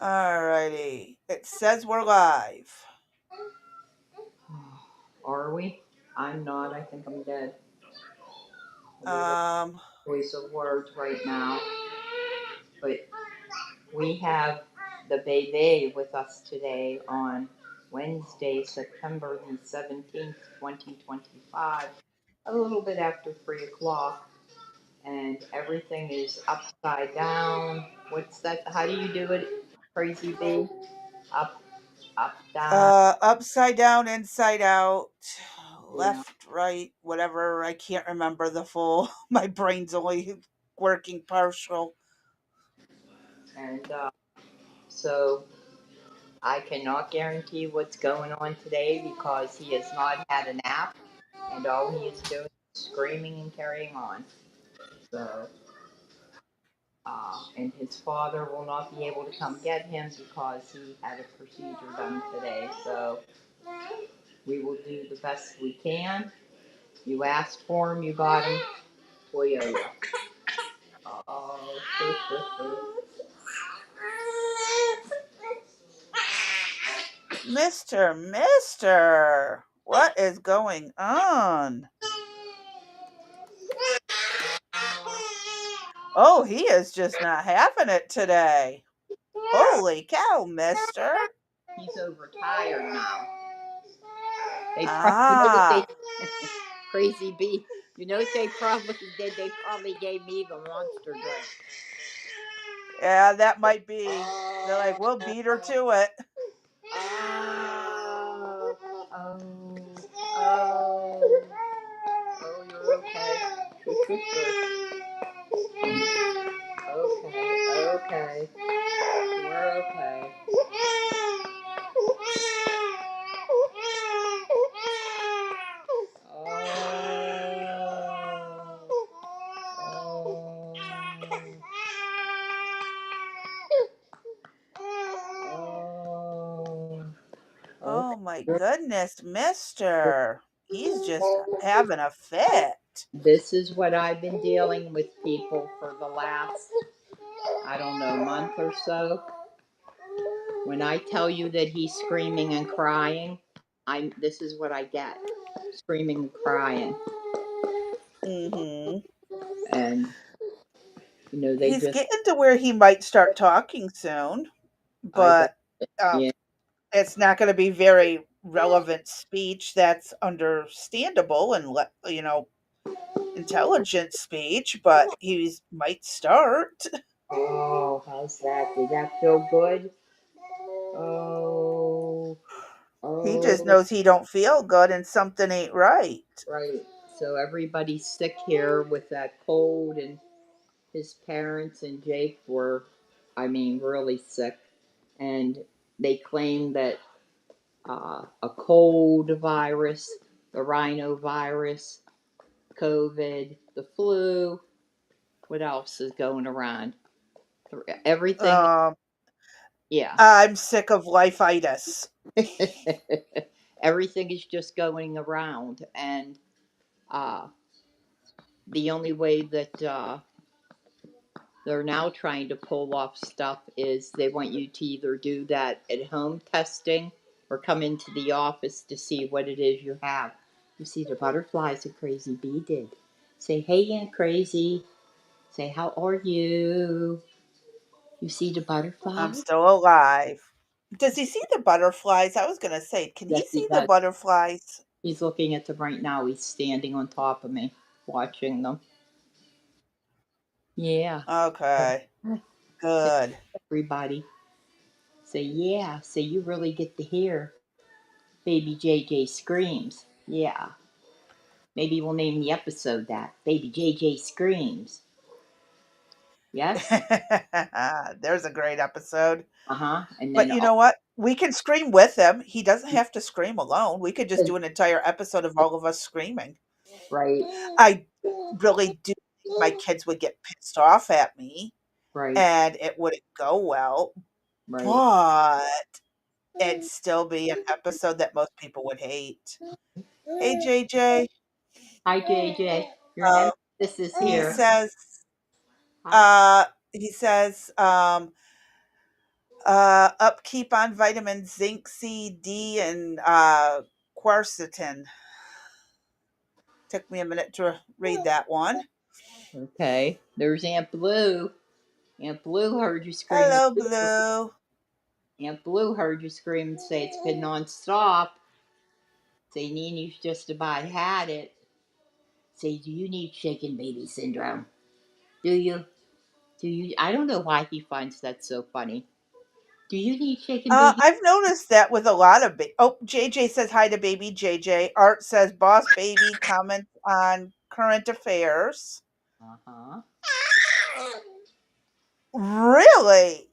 Alrighty. It says we're live. Are we? I'm not. I think I'm dead. I'm a Um, voice of words right now. But we have the baby with us today on Wednesday, September the 17th, 2025, a little bit after 3 o'clock. And everything is upside down. What's that? How do you do it, Crazy B? Up, up, down. upside down, inside out, Yeah. left, right, whatever. I can't remember the full. My brain's only working partial. And so I cannot guarantee what's going on today because he has not had a nap and all he is doing is screaming and carrying on. So, and his father will not be able to come get him because he had a procedure done today. So, we will do the best we can. You asked for him, you got him. Toyota. Oh, Mister, what is going on? Oh, he is just not having it today. Holy cow, mister. he's overtired now. They probably, you know what they Ah, Crazy B. You know what they probably did? They probably gave me the monster drink. yeah, that might be. They're like, we'll beat her to it. Oh, oh, oh, oh, you're okay. Okay, okay. We're okay. Oh, oh, oh. Oh my Okay. goodness, mister. He's just having a fit. This is what I've been dealing with people for the last, I don't know, month or so. When I tell you that he's screaming and crying, this is what I get. Screaming and crying. Mm-hmm. And they He's just getting to where he might start talking soon, I bet but um, yeah. it's not going to be very relevant speech that's understandable and intelligent speech, but he might start. Oh, how's that? Did that feel good? Oh, He just oh, knows he don't feel good and something ain't right. right. So everybody's sick here with that cold, and his parents and Jake were, I mean, really sick. And they claim that a cold virus, the rhinovirus, COVID, the flu. What else is going around? Everything, Um, yeah. I'm sick of lifeitis. Everything is just going around. And uh, the only way that they're now trying to pull off stuff is they want you to either do that at home testing or come into the office to see what it is you have. You see the butterflies that Crazy Bee did. Say, hey, Aunt Crazy. Say, how are you? You see the I'm butterflies? still alive. Does he see the butterflies? I was going to say, can he Yes, he see the does. butterflies? He's looking at them right now. He's standing on top of me, watching them. Yeah. Okay, Say, good. everybody. Say, yeah. Say, you really get to hear Baby JJ screams. Yeah. Maybe we'll name the episode that. Baby JJ screams. Yes? There's a great episode. Uh huh. And But then, you know what? We can scream with him. He doesn't have to scream alone. We could just do an entire episode of all of us screaming. right, I really do think my kids would get pissed off at me right, and it wouldn't go well, right. but it'd still be an episode that most people would hate. Hey, JJ. Hi, JJ. Your Uh, nemesis is he here. says, Hi. uh, he says, Upkeep on vitamins zinc, C, D, and quercetin. Took me a minute to read that one. Okay. There's Aunt Blue. Aunt Blue heard you screaming. Hello, Blue. Aunt Blue heard you scream and say it's been non-stop. Say Nini's just about had it. Say, do you need shaken baby syndrome? Do you? Do you? I don't know why he finds that so funny. Do you need shaken baby? I've noticed that with a lot of oh, JJ says hi to baby JJ. Art says boss baby comments on current affairs. Uh huh. Really?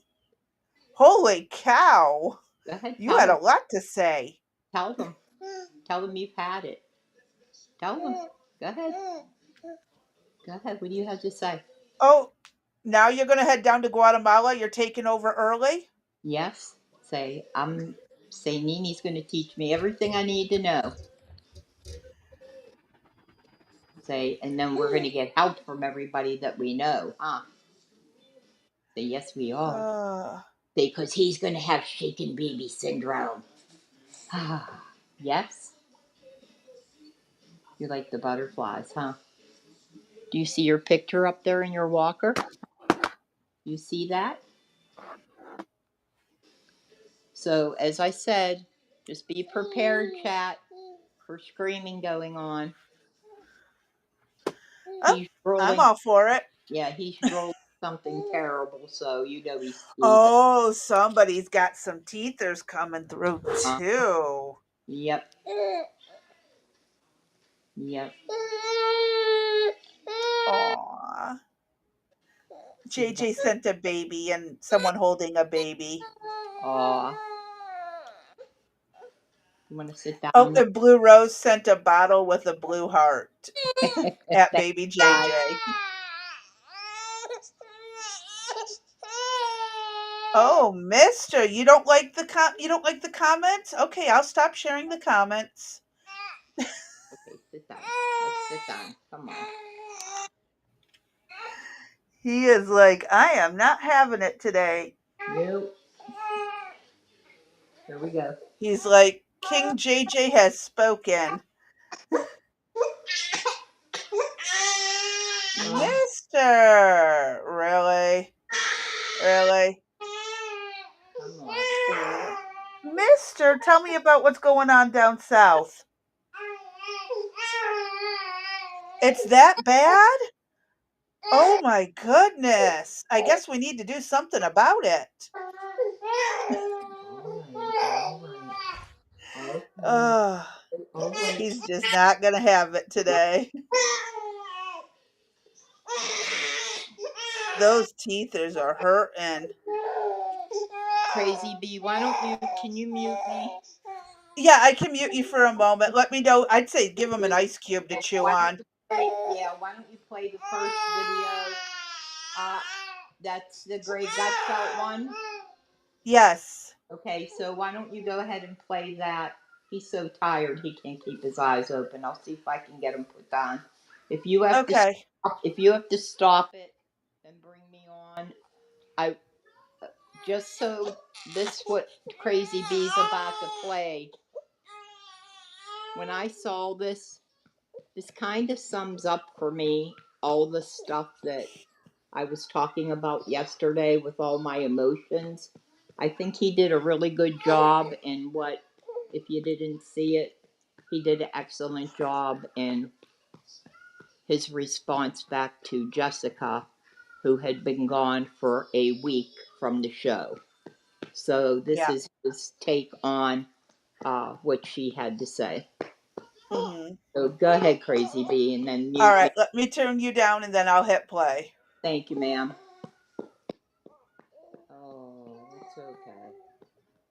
Holy cow. Go ahead, You tell had a them. lot to say. Tell them. Tell them you've had it. Tell them. Go ahead. Go ahead. What do you have to say? Oh, now you're going to head down to Guatemala? You're taking over early? Yes. Say I'm. Say Nini's going to teach me everything I need to know. Say, and then we're going to get help from everybody that we know, huh? Say yes, we are. Uh, Say because he's going to have shaken baby syndrome. Yes. You like the butterflies, huh? Do you see your picture up there in your walker? You see that? So, as I said, just be prepared, chat, for screaming going on. oh, He's I'm drooling. all for it. Yeah, he's drooling something terrible, so you know he's teething. Oh, somebody's got some teethers coming through Uh, too. yep. Yep. Aw. She's about. JJ sent a baby and someone holding a baby. Aw. You want to sit Oh, down? and Blue Rose sent a bottle with a blue heart at Thank baby God. JJ. Oh, Mister, you don't like the comments? Okay, I'll stop sharing the comments. Okay, sit down. Let's sit down. Come on. He is like, I am not having it today. Nope. Here we go. He's like, King JJ has spoken. Mister, really? Really? Come on. Mister, tell me about what's going on down south. It's that bad? Oh my goodness. I guess we need to do something about it. Oh, he's just not going to have it today. Those teethers are hurting. Crazy bee, why don't you? Can you mute me? Yeah, I can mute you for a moment. Let me know. I'd say give him an ice cube to chew Why don't on. you play? Yeah, why don't you play the first video? That's the Gray Guttfield one. Yes. Okay, so why don't you go ahead and play that? He's so tired he can't keep his eyes open. I'll see if I can get him put on. If you have to, Okay. if you have to stop it and bring me on, I just so this what Crazy Bee's about to play. When I saw this, this kind of sums up for me all the stuff that I was talking about yesterday with all my emotions. I think he did a really good job in what, if you didn't see it, he did an excellent job in his response back to Jessica, who had been gone for a week from the show. So this Yeah. is his take on what she had to say. Mm-hmm. So go ahead, Crazy Bee, and then All mute right. me. Let me turn you down and then I'll hit play. Thank you, ma'am. Oh, it's okay.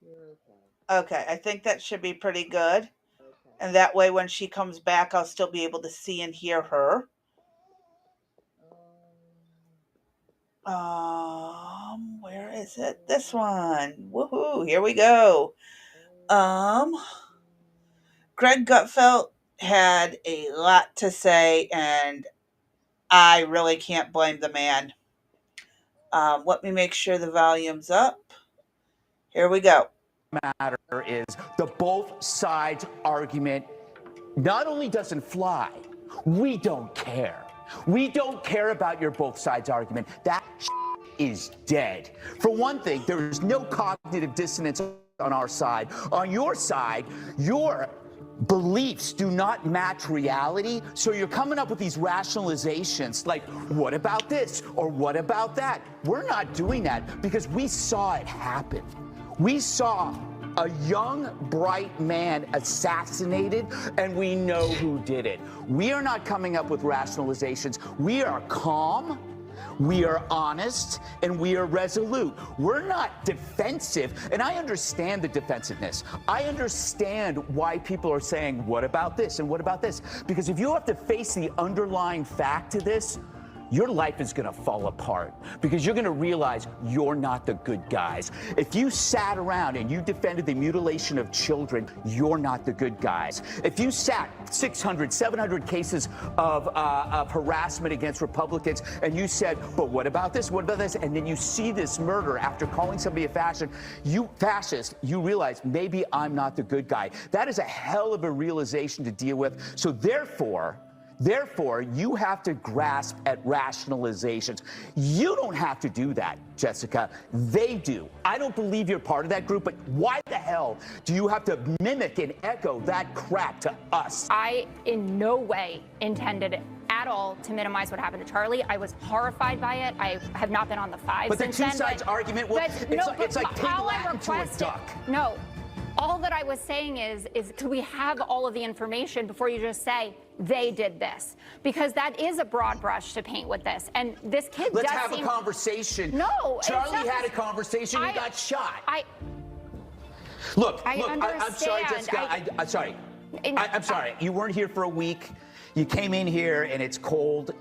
You're okay. Okay. I think that should be pretty good. Okay. And that way, when she comes back, I'll still be able to see and hear her. Where is it? This one. Woohoo! Here we go. Um, Greg Gutfeld had a lot to say, and I really can't blame the man. Let me make sure the volume's up. Here we go. Matter is the both sides argument not only doesn't fly, we don't care. We don't care about your both sides argument. That is dead. For one thing, there is no cognitive dissonance on our side. On your side, your beliefs do not match reality, so you're coming up with these rationalizations like, what about this or what about that? We're not doing that because we saw it happen. We saw a young, bright man assassinated, and we know who did it. We are not coming up with rationalizations. We are calm, we are honest, and we are resolute. We're not defensive, and I understand the defensiveness. I understand why people are saying, what about this and what about this? Because if you have to face the underlying fact to this, your life is gonna fall apart because you're gonna realize you're not the good guys. If you sat around and you defended the mutilation of children, you're not the good guys. If you sat 600, 700 cases of harassment against Republicans and you said, but what about this, what about this? And then you see this murder after calling somebody a fascist, you realize maybe I'm not the good guy. That is a hell of a realization to deal with. So Therefore, you have to grasp at rationalizations. You don't have to do that, Jessica. They do. I don't believe you're part of that group, but why the hell do you have to mimic and echo that crap to us? I in no way intended at all to minimize what happened to Charlie. I was horrified by it. I have not been on the five but since the two then. sides argument, well, it's like pig Latin to a duck. No. All that I was saying is could we have all of the information before you just say they did this? Because that is a broad brush to paint with this. And this kid Let's does have a conversation. No. Charlie had a conversation and got shot. Look, I'm sorry, Jessica. I'm sorry. I'm sorry. You weren't here for a week. You came in here and it's cold.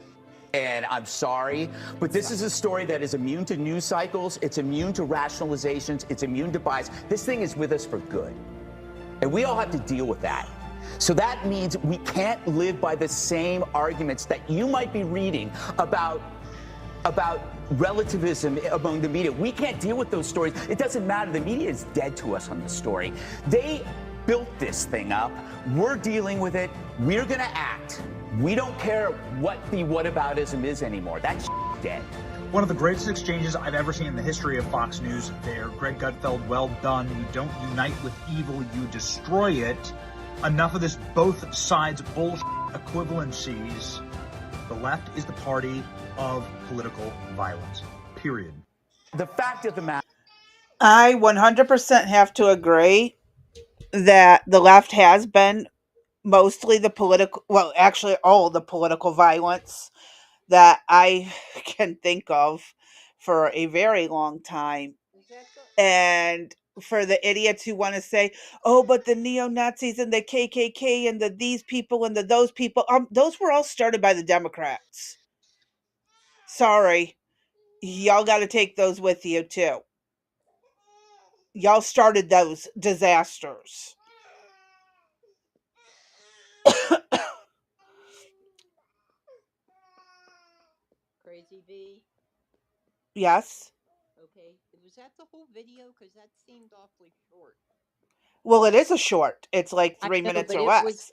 And I'm sorry, but this is a story that is immune to news cycles. It's immune to rationalizations. It's immune to bias. This thing is with us for good. And we all have to deal with that. So that means we can't live by the same arguments that you might be reading about relativism among the media. We can't deal with those stories. It doesn't matter. The media is dead to us on this story. They built this thing up. We're dealing with it. We're going to act. We don't care what the whataboutism is anymore. That's dead. One of the greatest exchanges I've ever seen in the history of Fox News there. Greg Guttfield, well done. You don't unite with evil, you destroy it. Enough of this both sides bullshit equivalencies. The left is the party of political violence, period. The fact of the matter. I 100% have to agree that the left has been mostly the political, well, actually all the political violence that I can think of for a very long time. And for the idiots who want to say, oh, but the neo-Nazis and the KKK and the these people and the those people, those were all started by the Democrats. Sorry. Y'all got to take those with you too. Y'all started those disasters. Crazy V. Yes. Okay, was that the whole video? Because that seemed awfully short. Well, it is a short. It's like I 3 know, minutes but or it less. was.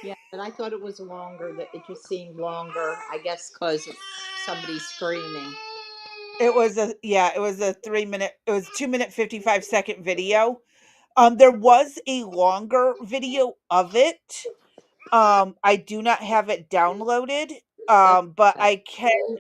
Yeah, but I thought it was longer. That it just seemed longer. I guess because somebody's screaming. It was a 3 minute, it was 2 minute 55-second video. There was a longer video of it. I do not have it downloaded. But I can,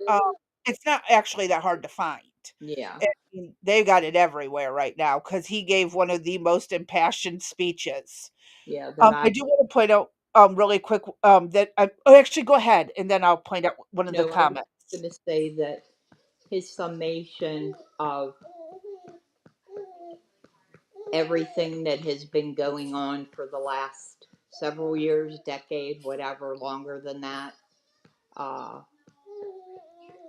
it's not actually that hard to find. Yeah. I mean, they got it everywhere right now because he gave one of the most impassioned speeches. Yeah. I do want to point out really quick that actually go ahead and then I'll point out one of the No, I was comments. going to say that his summation of everything that has been going on for the last several years, decade, whatever, longer than that.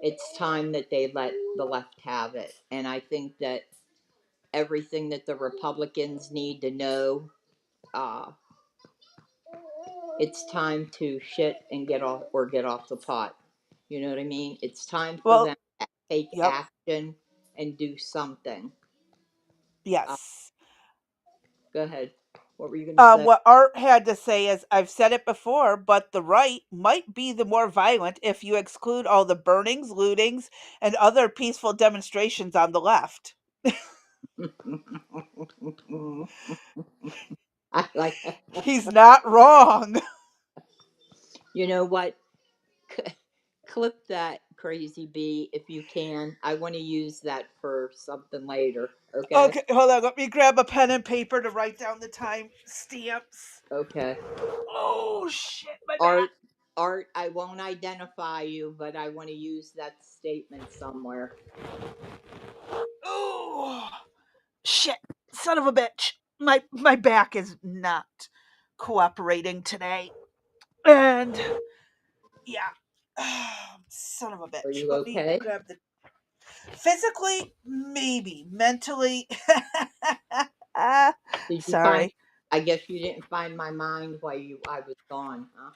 It's time that they let the left have it. And I think that everything that the Republicans need to know, it's time to shit and get off the pot. You know what I mean? It's time for them to take action and do something. Uh, Yes. go ahead. What were you going to say? What Art had to say is, I've said it before, but the right might be the more violent if you exclude all the burnings, lootings, and other peaceful demonstrations on the left. I like. He's not wrong. You know what? Clip that, Crazy Bee, if you can. I want to use that for something later. Okay. Okay, hold on. Let me grab a pen and paper to write down the time stamps. Okay. Oh, shit, my back. Art, Art. I won't identify you, but I want to use that statement somewhere. Oh, shit. Son of a bitch. My back is not cooperating today. And yeah. Son of a Are bitch. you Let me okay? grab the physically, maybe. Mentally. Did you find? Sorry. I guess you didn't find my mind while I was gone, huh?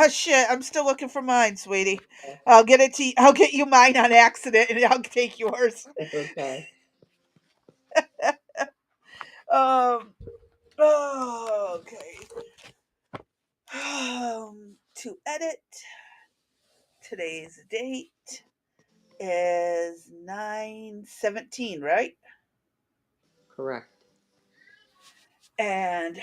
Shit, I'm still looking for mine, sweetie. Okay. I'll get it to you. I'll get you mine on accident and I'll take yours. Okay. Um okay. To edit, today's date is 9/17, right? Correct. And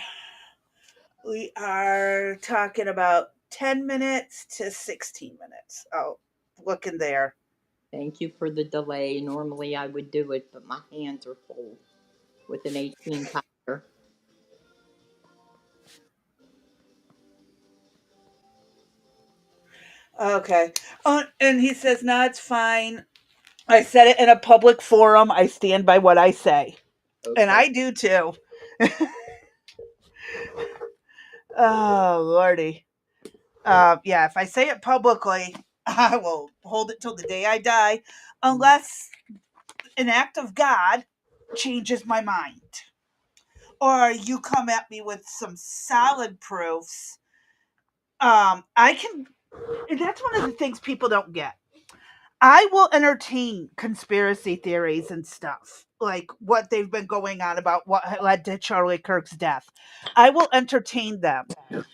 we are talking about 10 minutes to 16 minutes. Oh, look in there. Thank you for the delay. Normally I would do it, but my hands are full with an 18 pounder. Okay. And he says, "No, it's fine. I said it in a public forum. I stand by what I say." And Okay. I do too. Oh, Lordy. Yeah, if I say it publicly, I will hold it till the day I die, unless an act of God changes my mind. Or you come at me with some solid proofs. I can, and that's one of the things people don't get. I will entertain conspiracy theories and stuff, like what they've been going on about what led to Charlie Kirk's death. I will entertain them,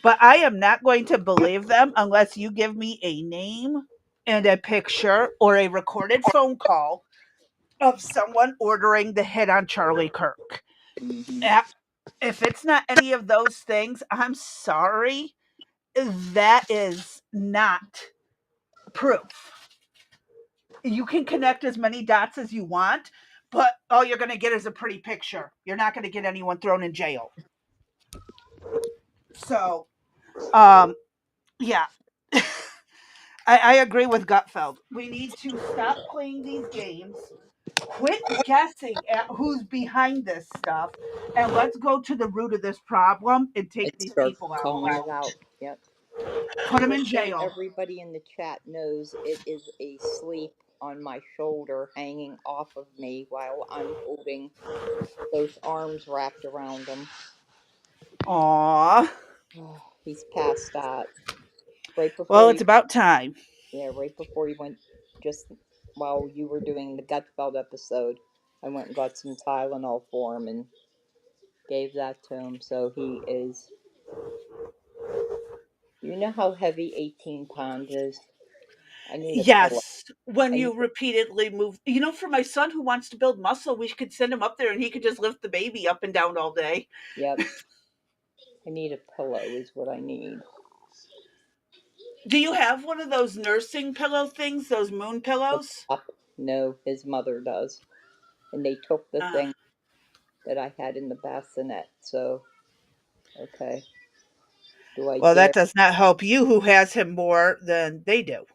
but I am not going to believe them unless you give me a name and a picture or a recorded phone call of someone ordering the hit on Charlie Kirk. Mm-hmm. Eh, If it's not any of those things, I'm sorry. That is not proof. You can connect as many dots as you want, but all you're going to get is a pretty picture. You're not going to get anyone thrown in jail. So, um, yeah, I agree with Gutfeld. We need to stop playing these games, quit guessing at who's behind this stuff, and let's go to the root of this problem and take And these start people out. calling it out. Yep. Put them in Just so jail. everybody in the chat knows, it is a sleep on my shoulder hanging off of me while I'm holding those arms wrapped around him. Aw. Oh, he's passed out. Right Well, before it's he, about time. yeah, right before he went, just while you were doing the Gutfeld episode, I went and got some Tylenol for him and gave that to him. So he is, you know how heavy 18 pounds is? I need a pillow. Yes, when I you need, repeatedly move. For my son who wants to build muscle, we could send him up there and he could just lift the baby up and down all day. yep, I need a pillow is what I need. Do you have one of those nursing pillow things, those moon The pillows? top, no, his mother does. And they took the Uh, thing that I had in the bassinet. So, okay. Do I well, that dare? does not help you who has him more than they do.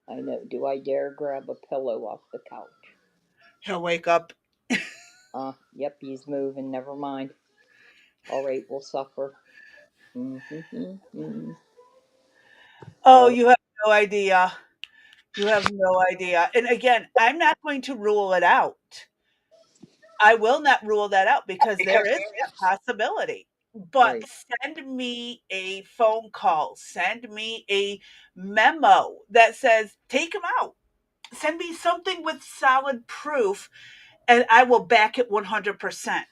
I know. Do I dare grab a pillow off the couch? He'll wake up. Yep, he's moving. Never mind. All right, we'll suffer. Mm-hmm. Oh, All right. you have no idea. You have no idea. And again, I'm not going to rule it out. I will not rule that out because there is that possibility. But Right. send me a phone call, send me a memo that says, take him out. Send me something with solid proof. and I will back it 100%.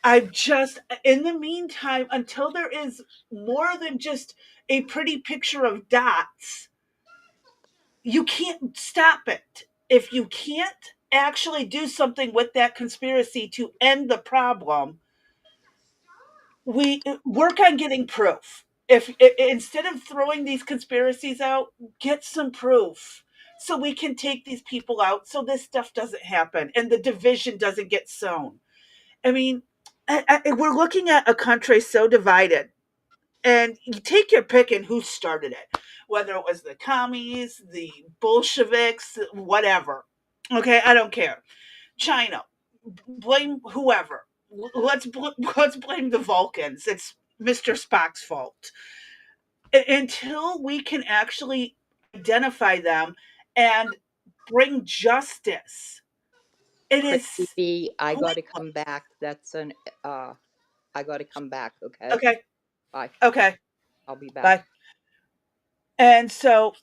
I'm just, in the meantime, until there is more than just a pretty picture of dots, you can't stop it. If you can't actually do something with that conspiracy to end the problem, we work on getting proof. If instead of throwing these conspiracies out, get some proof so we can take these people out so this stuff doesn't happen and the division doesn't get sown. I mean, we're looking at a country so divided, and you take your pick in who started it, whether it was the commies, the Bolsheviks, whatever. Okay, I don't care. China, blame whoever. Let's blame the Vulcans. It's Mr. Spock's fault. Until we can actually identify them and bring justice, it is Crazy B, I gotta pointless. come back. That's an I gotta come back, okay? Okay. Bye. Okay. I'll be back. Bye. And so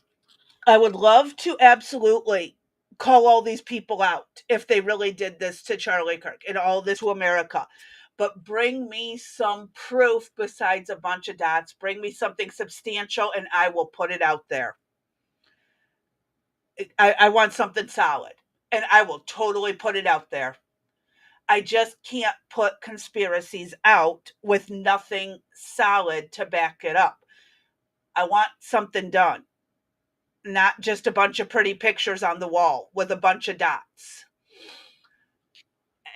I would love to absolutely call all these people out if they really did this to Charlie Kirk and all this to America. But bring me some proof besides a bunch of dots. Bring me something substantial and I will put it out there. I want something solid and I will totally put it out there. I just can't put conspiracies out with nothing solid to back it up. I want something done, not just a bunch of pretty pictures on the wall with a bunch of dots.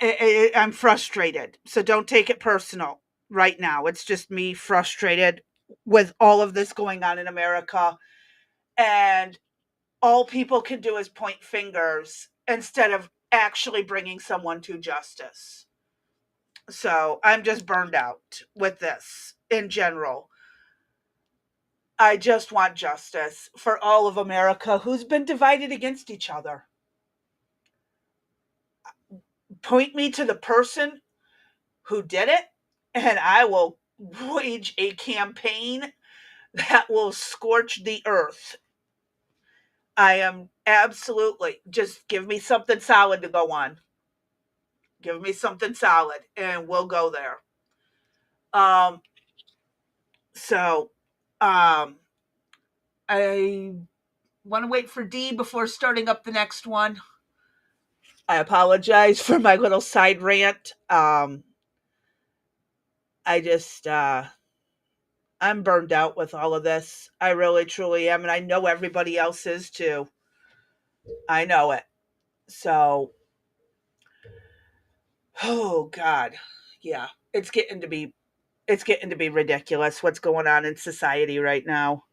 I'm frustrated, so don't take it personal right now. It's just me frustrated with all of this going on in America, and all people can do is point fingers instead of actually bringing someone to justice. So I'm just burned out with this in general. I just want justice for all of America who's been divided against each other. Point me to the person who did it, and I will wage a campaign that will scorch the earth. I am absolutely, just give me something solid to go on. Give me something solid, and we'll go there. Um, so, I want to wait for D before starting up the next one. I apologize for my little side rant. I just I'm burned out with all of this. I really truly am, and I know everybody else is too. I know it. So, oh God, yeah, it's getting to be ridiculous what's going on in society right now.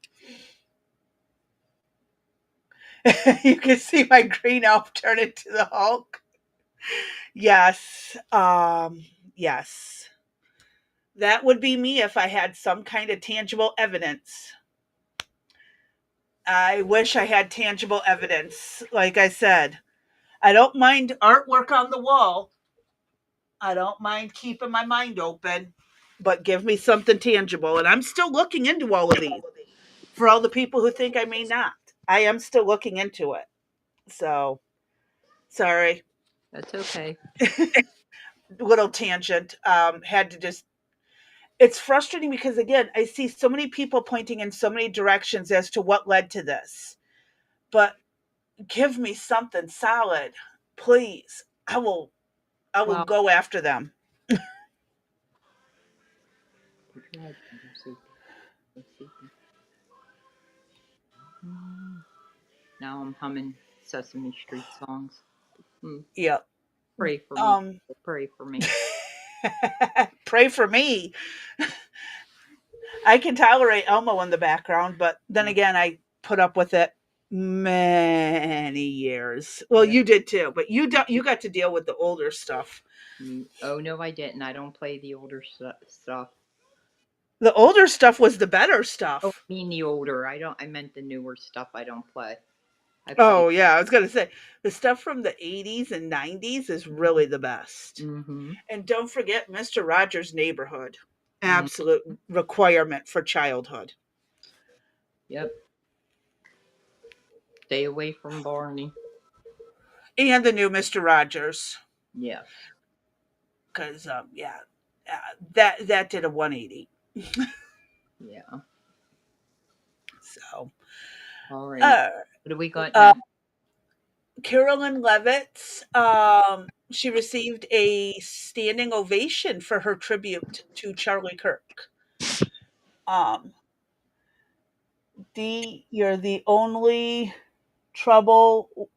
You can see my green elf turn into the Hulk. Yes, yes, that would be me if I had some kind of tangible evidence. I wish I had tangible evidence. Like I said, I don't mind artwork on the wall. I don't mind keeping my mind open, but give me something tangible. And I'm still looking into all of these for all the people who think I may not. I am still looking into it. So, sorry. That's okay. Little tangent. Had to just. It's frustrating because, again, I see so many people pointing in so many directions as to what led to this. But give me something solid, please. I will Well, go after them. now I'm humming Sesame Street songs. Yep. Pray for me. Um Pray for me. Pray for me. I can tolerate Elmo in the background, but then again, I put up with it many years. Well, Yeah. you did too, but you got to deal with the older stuff. Oh no, I didn't. I don't play the older stuff. The older stuff was the better Oh, stuff. I mean the older. I don't. I meant the newer stuff. I don't play. I play. Oh yeah, I was gonna say the stuff from the 80s and 90s is really the best. Mm-hmm. And don't forget Mr. Rogers' Neighborhood. Mm-hmm. Absolute requirement for childhood. Yep. Stay away from Barney. And the new Mr. Rogers. Yes. Because, that did a 180. Yeah. So, All right. uh, What do we got uh, next? Karoline Leavitt, she received a standing ovation for her tribute to Charlie Kirk. Um, you're the only trouble.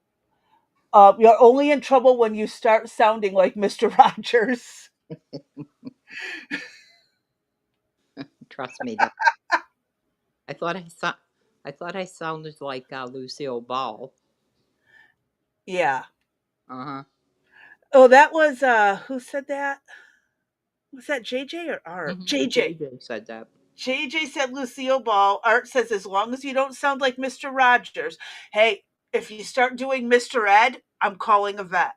You're only in trouble when you start sounding like Mr. Rogers. Trust me, that I thought I sounded like Lucille Ball. Yeah. Uh-huh. Oh, that was who said that? Was that JJ or Art? JJ. JJ said that. JJ said Lucille Ball. Art says as long as you don't sound like Mr. Rogers. Hey, if you start doing Mr. Ed, I'm calling a vet.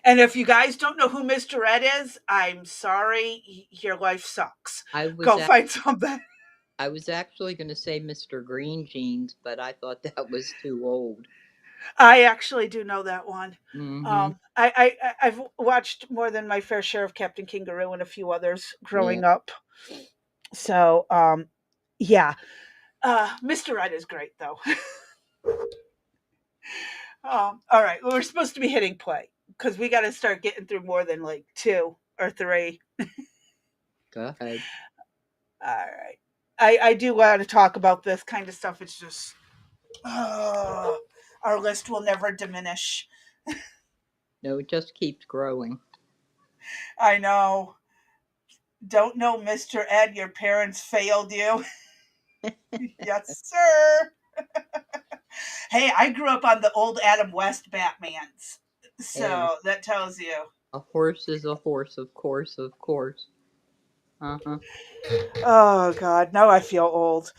And if you guys don't know who Mr. Ed is, I'm sorry, your life sucks. Go find something. I was actually going to say Mr. Green Jeans, but I thought that was too old. I actually do know that one. Mm-hmm. I've watched more than my fair share of Captain Kangaroo and a few others growing up. So, yeah. Mr. Ed is great, though. All right. Well, we're supposed to be hitting play because we got to start getting through more than like 2 or 3. Go ahead. All right. I do want to talk about this kind of stuff. It's just, our list will never diminish. No, it just keeps growing. I know. Don't know, Mr. Ed, your parents failed you. Yes, sir. Hey, I grew up on the old Adam West Batmans. So that tells you. A horse is a horse, of course, of course. Uh-huh. Oh, God. Now I feel old.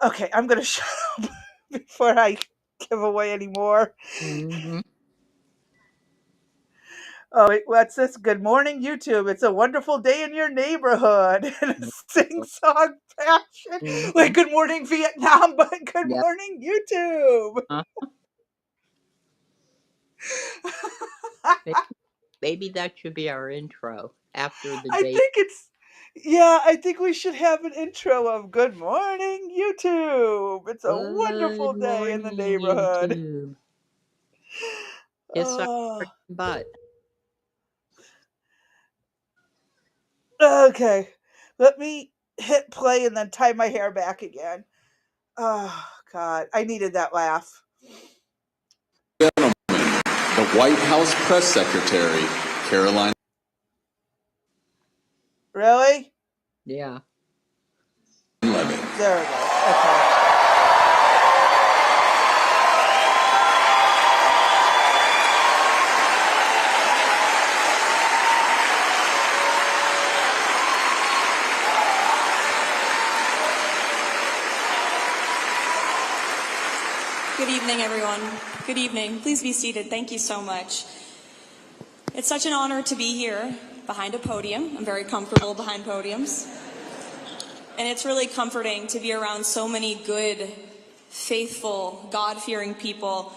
Okay, I'm going to shut up before I give away any more. Mm-hmm. Oh, wait, what's this? Good morning, YouTube. It's a wonderful day in your neighborhood. In a sing-song fashion. Mm-hmm. Like Good Morning Vietnam, but Good Morning YouTube. Maybe that should be our intro after the day. I think we should have an intro of Good Morning YouTube. It's a wonderful day in the neighborhood. YouTube. It's our butt. Okay, let me hit play and then tie my hair back again. Oh, God, I needed that laugh. Gentlemen, the White House Press Secretary, Karoline. Really? Leavitt. There we go. Okay. Good evening, everyone. Good evening. Please be seated. Thank you so much. It's such an honor to be here behind a podium. I'm very comfortable behind podiums. And it's really comforting to be around so many good, faithful, God-fearing people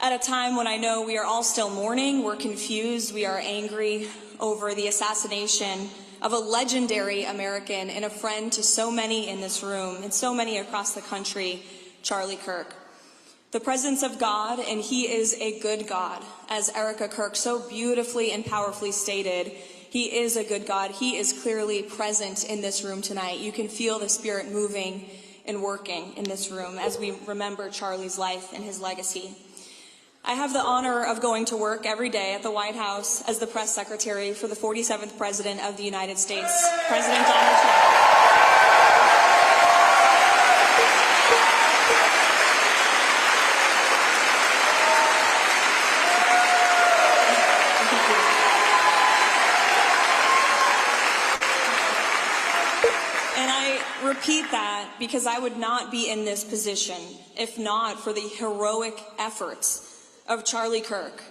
at a time when I know we are all still mourning, we're confused, we are angry over the assassination of a legendary American and a friend to so many in this room and so many across the country, Charlie Kirk. The presence of God, and He is a good God, as Erica Kirk so beautifully and powerfully stated. He is a good God. He is clearly present in this room tonight. You can feel the Spirit moving and working in this room as we remember Charlie's life and his legacy. I have the honor of going to work every day at the White House as the press secretary for the 47th President of the United States, President Donald Trump. Repeat that because I would not be in this position if not for the heroic efforts of Charlie Kirk,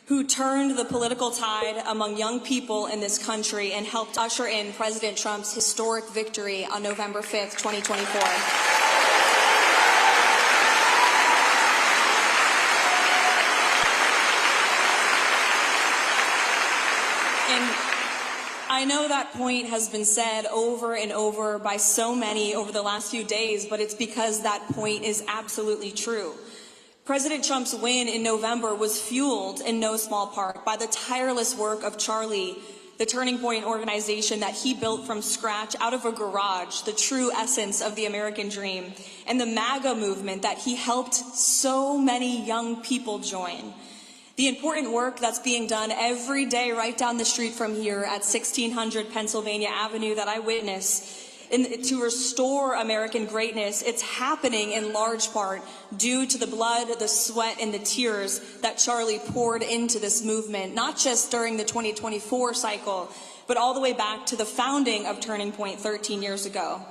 who turned the political tide among young people in this country and helped usher in President Trump's historic victory on November 5th, 2024. I know that point has been said over and over by so many over the last few days, but it's because that point is absolutely true. President Trump's win in November was fueled in no small part by the tireless work of Charlie, the Turning Point organization that he built from scratch out of a garage, the true essence of the American dream, and the MAGA movement that he helped so many young people join. The important work that's being done every day right down the street from here at 1600 Pennsylvania Avenue that I witness to restore American greatness, it's happening in large part due to the blood, the sweat, and the tears that Charlie poured into this movement, not just during the 2024 cycle, but all the way back to the founding of Turning Point 13 years ago.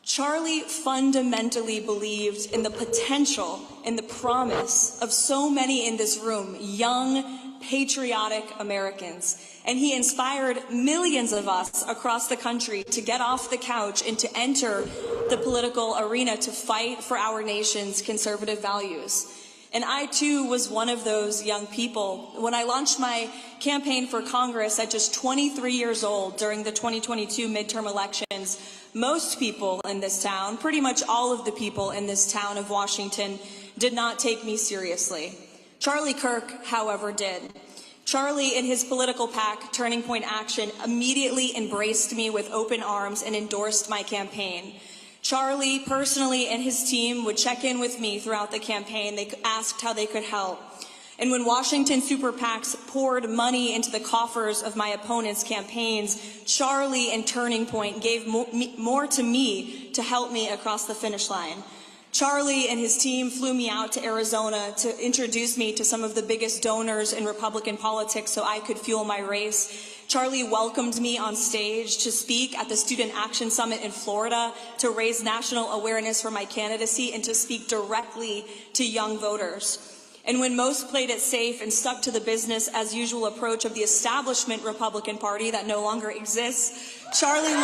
Charlie fundamentally believed in the potential and the promise of so many in this room, young, patriotic Americans. And he inspired millions of us across the country to get off the couch and to enter the political arena to fight for our nation's conservative values. And I, too, was one of those young people. When I launched my campaign for Congress at just 23 years old during the 2022 midterm elections, most people in this town, pretty much all of the people in this town of Washington, did not take me seriously. Charlie Kirk, however, did. Charlie and his political PAC, Turning Point Action, immediately embraced me with open arms and endorsed my campaign. Charlie personally and his team would check in with me throughout the campaign. They asked how they could help. And when Washington super PACs poured money into the coffers of my opponents' campaigns, Charlie and Turning Point gave more to me to help me across the finish line. Charlie and his team flew me out to Arizona to introduce me to some of the biggest donors in Republican politics so I could fuel my race. Charlie welcomed me on stage to speak at the Student Action Summit in Florida to raise national awareness for my candidacy and to speak directly to young voters. And when most played it safe and stuck to the business as usual approach of the establishment Republican Party that no longer exists, Charlie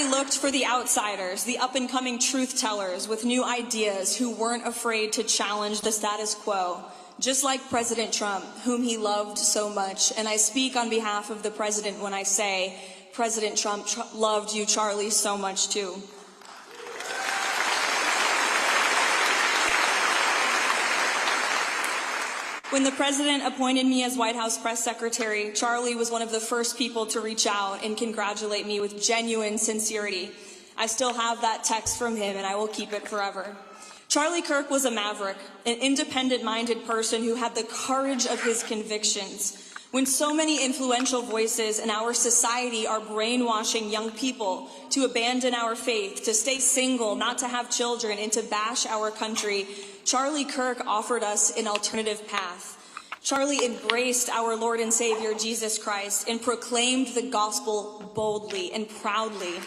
looked for the outsiders, the up-and-coming truth tellers with new ideas who weren't afraid to challenge the status quo. Just like President Trump, whom he loved so much. And I speak on behalf of the president when I say President Trump loved you, Charlie, so much too. When the president appointed me as White House press secretary, Charlie was one of the first people to reach out and congratulate me with genuine sincerity. I still have that text from him and I will keep it forever. Charlie Kirk was a maverick, an independent-minded person who had the courage of his convictions. When so many influential voices in our society are brainwashing young people to abandon our faith, to stay single, not to have children, and to bash our country, Charlie Kirk offered us an alternative path. Charlie embraced our Lord and Savior, Jesus Christ, and proclaimed the gospel boldly and proudly.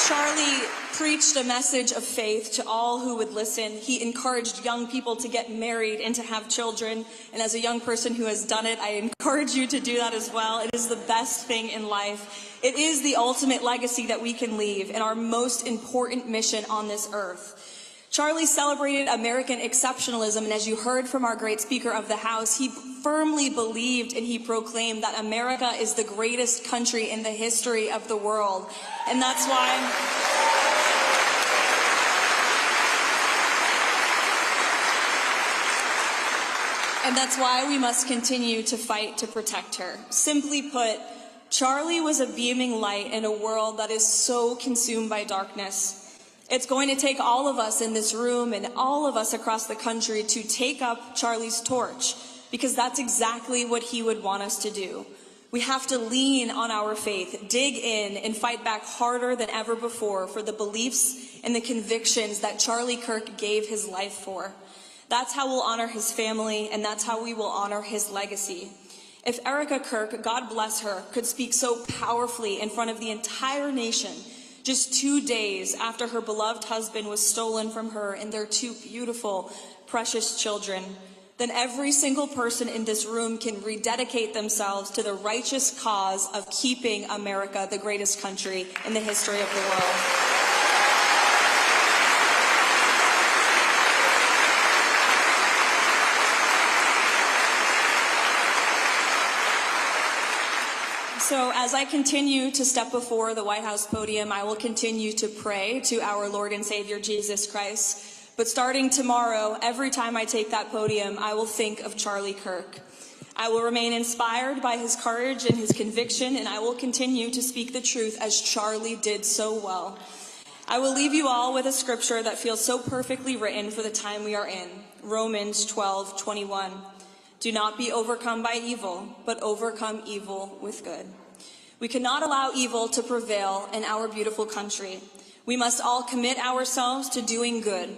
Charlie preached a message of faith to all who would listen. He encouraged young people to get married and to have children. And as a young person who has done it, I encourage you to do that as well. It is the best thing in life. It is the ultimate legacy that we can leave and our most important mission on this earth. Charlie celebrated American exceptionalism, and as you heard from our great Speaker of the House, he firmly believed and he proclaimed that America is the greatest country in the history of the world. And that's why we must continue to fight to protect her. Simply put, Charlie was a beaming light in a world that is so consumed by darkness. It's going to take all of us in this room and all of us across the country to take up Charlie's torch, because that's exactly what he would want us to do. We have to lean on our faith, dig in, and fight back harder than ever before for the beliefs and the convictions that Charlie Kirk gave his life for. That's how we'll honor his family, and that's how we will honor his legacy. If Erica Kirk, God bless her, could speak so powerfully in front of the entire nation just 2 days after her beloved husband was stolen from her and their 2 beautiful, precious children, then every single person in this room can rededicate themselves to the righteous cause of keeping America the greatest country in the history of the world. So as I continue to step before the White House podium, I will continue to pray to our Lord and Savior Jesus Christ. But starting tomorrow, every time I take that podium, I will think of Charlie Kirk. I will remain inspired by his courage and his conviction, and I will continue to speak the truth as Charlie did so well. I will leave you all with a scripture that feels so perfectly written for the time we are in, Romans 12:21. Do not be overcome by evil, but overcome evil with good. We cannot allow evil to prevail in our beautiful country. We must all commit ourselves to doing good.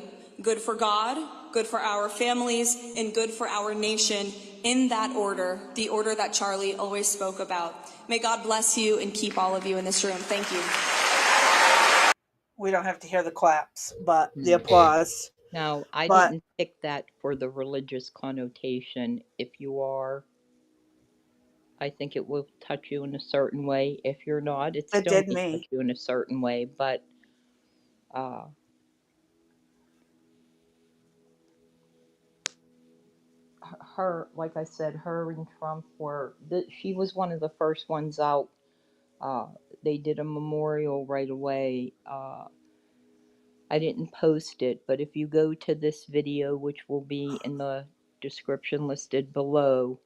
Good for God, good for our families, and good for our nation, in that order, the order that Charlie always spoke about. May God bless you and keep all of you in this room. Thank you. We don't have to hear the claps, but the applause. Now, I But didn't pick that for the religious connotation. If you are, I think it will touch you in a certain way. If you're not, it it still did may touch me. you in a certain way. But her, like I said, her and Trump were, she was one of the first ones out. They did a memorial right away. I didn't post it, but if you go to this video, which will be in the description listed below,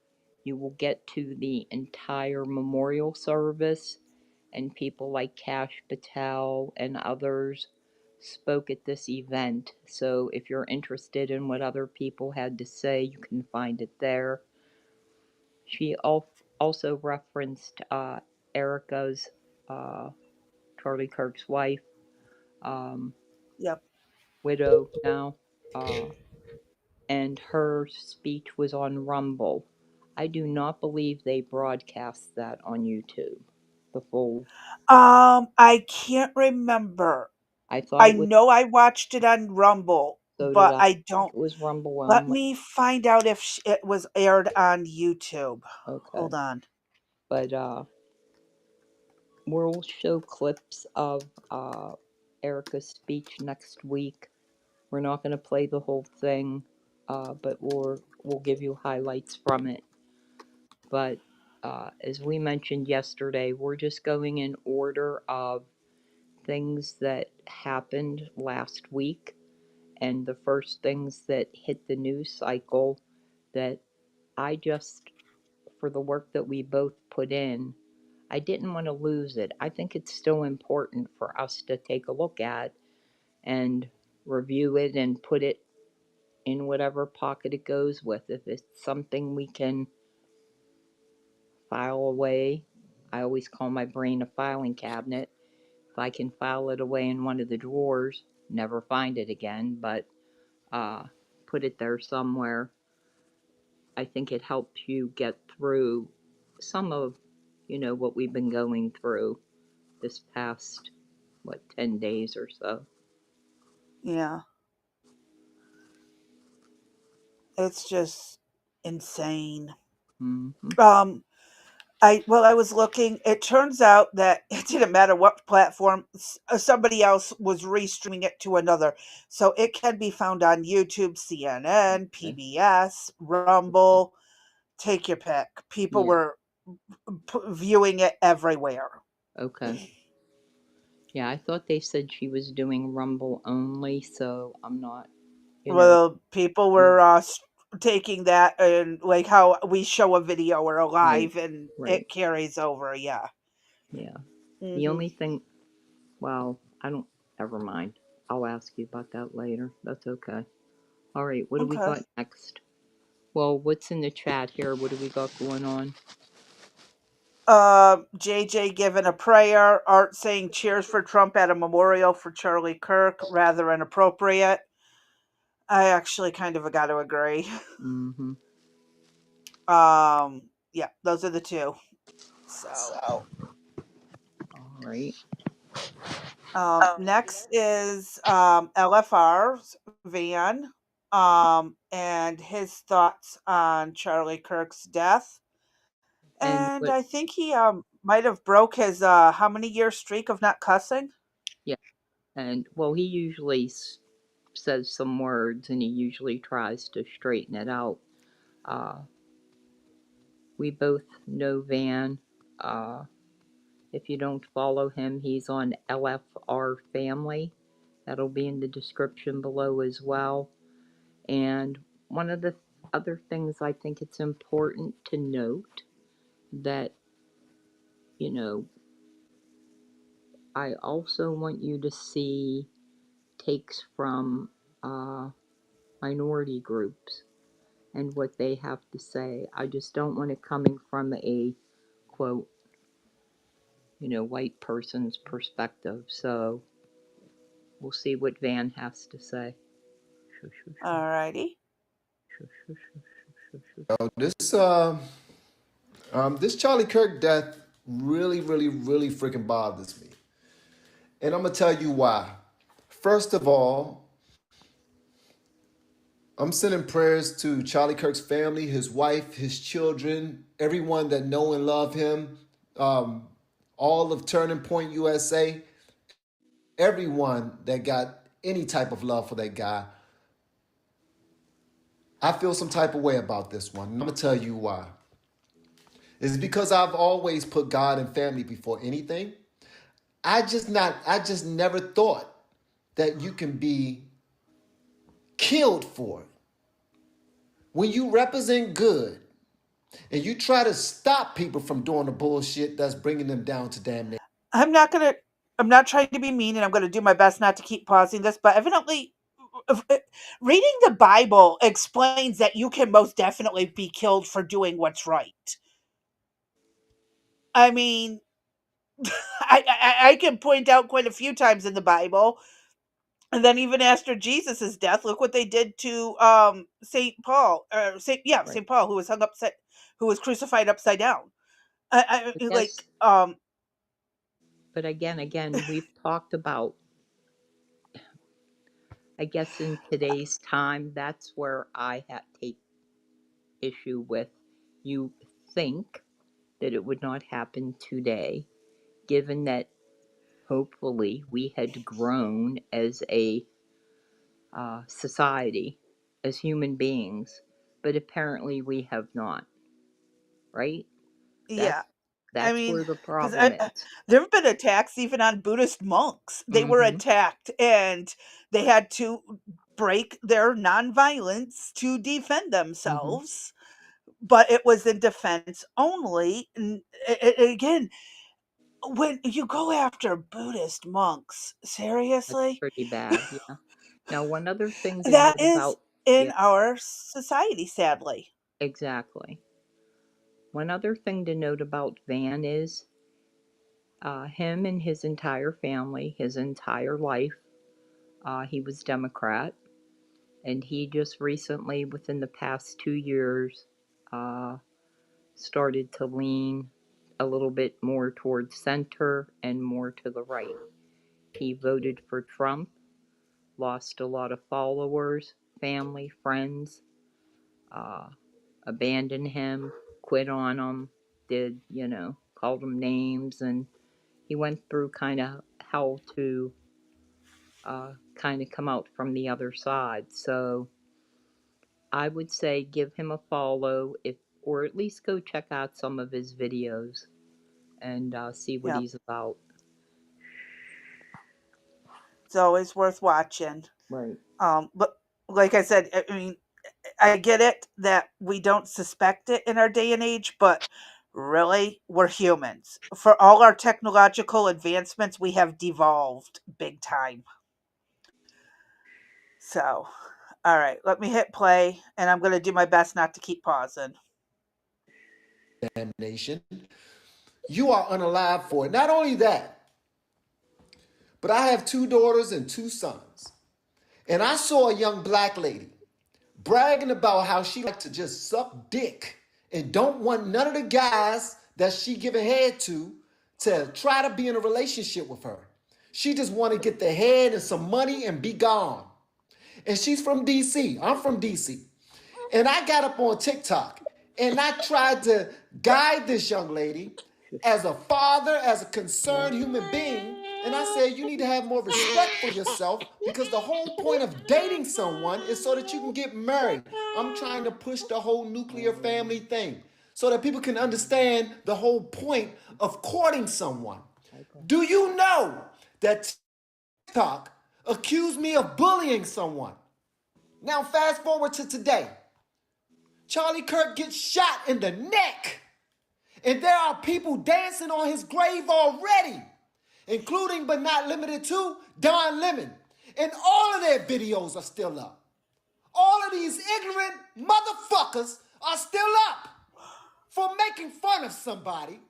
you will get to the entire memorial service, and people like Kash Patel and others spoke at this event. So if you're interested in what other people had to say, you can find it there. She also referenced Erica's, Charlie Kirk's wife, Yep. widow now, and her speech was on Rumble. I do not believe they broadcast that on YouTube. The full. I can't remember. I thought I it was. know I watched it on Rumble, So did but I. I Think don't. it was Rumble Let only. me find out if it was aired on YouTube. Okay. Hold on. But we'll show clips of Erica's speech next week. We're not going to play the whole thing, but we'll give you highlights from it. But as we mentioned yesterday, we're just going in order of things that happened last week, and the first things that hit the news cycle that I just, for the work that we both put in, I didn't want to lose it. I think it's still important for us to take a look at and review it and put it in whatever pocket it goes with. If it's something we can file away, I always call my brain a filing cabinet. If I can file it away in one of the drawers, never find it again, but put it there somewhere, I think it helps you get through some of, what we've been going through this past, 10 days or so. Yeah. It's just insane. Mm-hmm. I was looking. It turns out that it didn't matter what platform. Somebody else was restreaming it to another, so it can be found on YouTube, CNN, PBS, Rumble. Take your pick. People were viewing it everywhere. Okay. Yeah, I thought they said she was doing Rumble only, so I'm not, Well, people were taking that and like how we show a video or a live and right. it carries over. Yeah. Yeah. Mm-hmm. The only thing, never mind. I'll ask you about that later. That's okay. All right, what do we got next? Well, what's in the chat here? What do we got going on? JJ giving a prayer, Art saying cheers for Trump at a memorial for Charlie Kirk, rather inappropriate. I actually kind of got to agree. Mm-hmm. Yeah, those are the two. So. All right. Next is LFR's van. and his thoughts on Charlie Kirk's death. And And what, I think he might have broke his how many year streak of not cussing? yeah. And well, he usually says some words and he usually tries to straighten it out. Uh, we both know Van. Uh, if you don't follow him, he's on LFR Family. That'll be in the description below as well. And one of the other things I think it's important to note that, you know, I also want you to see takes from minority groups and what they have to say. I just don't want it coming from a quote, white person's perspective. So we'll see what Van has to say. Alrighty. This Charlie Kirk death really, really, really freaking bothers me. And I'm going to tell you why. First of all, I'm sending prayers to Charlie Kirk's family, his wife, his children, everyone that know and love him, all of Turning Point USA, everyone that got any type of love for that guy. I feel some type of way about this one. I'm going to tell you why. It's because I've always put God and family before anything. I just never thought that you can be killed for it. When you represent good and you try to stop people from doing the bullshit that's bringing them down to damnation. I'm not trying to be mean, and I'm gonna do my best not to keep pausing this, but evidently reading the Bible explains that you can most definitely be killed for doing what's right. I mean, I can point out quite a few times in the Bible, and then even after Jesus's death, look what they did to Saint Paul, or Right. Saint Paul, who was crucified upside down. I Like guess, but again, we've talked about, I guess in today's time, that's where I take issue with. You think that it would not happen today, given that hopefully we had grown as a society, as human beings, but apparently we have not, right? yeah. That's I that's mean, where the because problem is. there have been attacks even on Buddhist monks. They were Mm-hmm. attacked, and they had to break their nonviolence to defend Mm-hmm. themselves. But it was in defense only. And again, when you go after Buddhist monks, That's seriously, pretty bad. Yeah. Now, one other thing to that note is about, in yeah, our society, sadly. exactly. One other thing to note about Van is him and his entire family, his entire life, he was Democrat. And he just recently, within the past 2 years, uh, started to lean a little bit more towards center and more to the right. He voted for Trump, lost a lot of followers, family, friends, uh, abandoned him, quit on him, called him names, and he went through kind of hell to kind of come out from the other side. So I would say give him a follow, or at least go check out some of his videos and see what Yeah, he's about. it's always worth watching. Right. But like I said, I mean, I get it that we don't suspect it in our day and age, but really, we're humans. For all our technological advancements, we have devolved big time. So, all right, let me hit play, and I'm going to do my best not to keep pausing. Damnation. You are unalive for it. Not only that, but I have 2 daughters and 2 sons. And I saw a young black lady bragging about how she liked to just suck dick and don't want none of the guys that she give a head to try to be in a relationship with her. She just want to get the head and some money and be gone. and she's from DC. I'm from DC. And I got up on TikTok and I tried to guide this young lady as a father, as a concerned human being. And I said, you need to have more respect for yourself because the whole point of dating someone is so that you can get married. I'm trying to push the whole nuclear family thing so that people can understand the whole point of courting someone. Do you know that TikTok accused me of bullying someone? Now, fast forward to today. Charlie Kirk gets shot in the neck. And there are people dancing on his grave already, including but not limited to Don Lemon. And all of their videos are still up. All of these ignorant motherfuckers are still up for making fun of somebody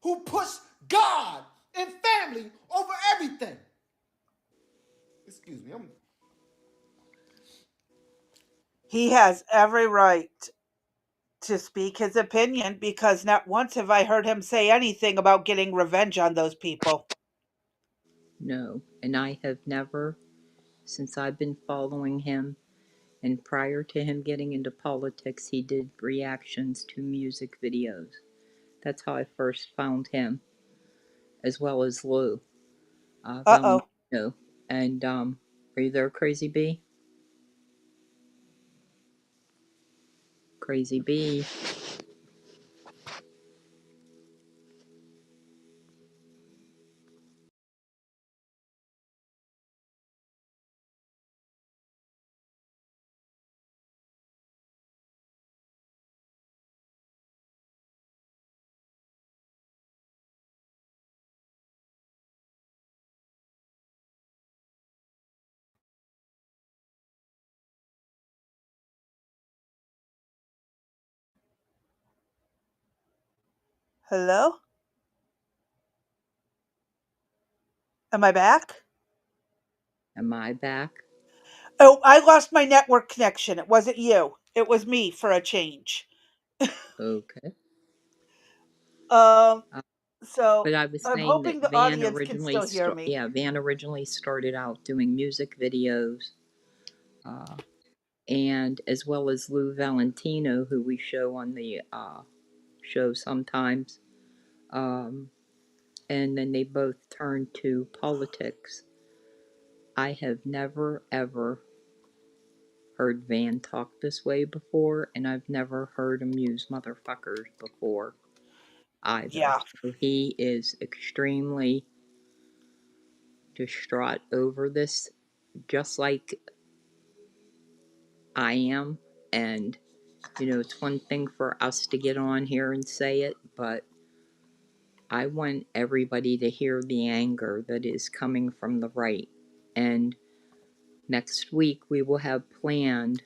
who pushed God and family over everything. Excuse me. He has every right to speak his opinion because not once have I heard him say anything about getting revenge on those people. No, and I have never, since I've been following him, and prior to him getting into politics, he did reactions to music videos. That's how I first found him, as well as Lou Uh-oh. Valentino. And are you there, Crazy B? Crazy B. Hello? Am I back? Am I back? Oh, I lost my network connection. It wasn't you. It was me for a change. Okay. Um, Uh, so but I was I'm saying that hoping the audience can still hear me. Van originally started out doing music videos, and as well as Lou Valentino, who we show on the show sometimes. And then they both turned to politics. I have never, ever heard Van talk this way before, and I've never heard him use motherfuckers before either. Yeah. So he is extremely distraught over this, just like I am. And, it's one thing for us to get on here and say it, but I want everybody to hear the anger that is coming from the right. And next week we will have planned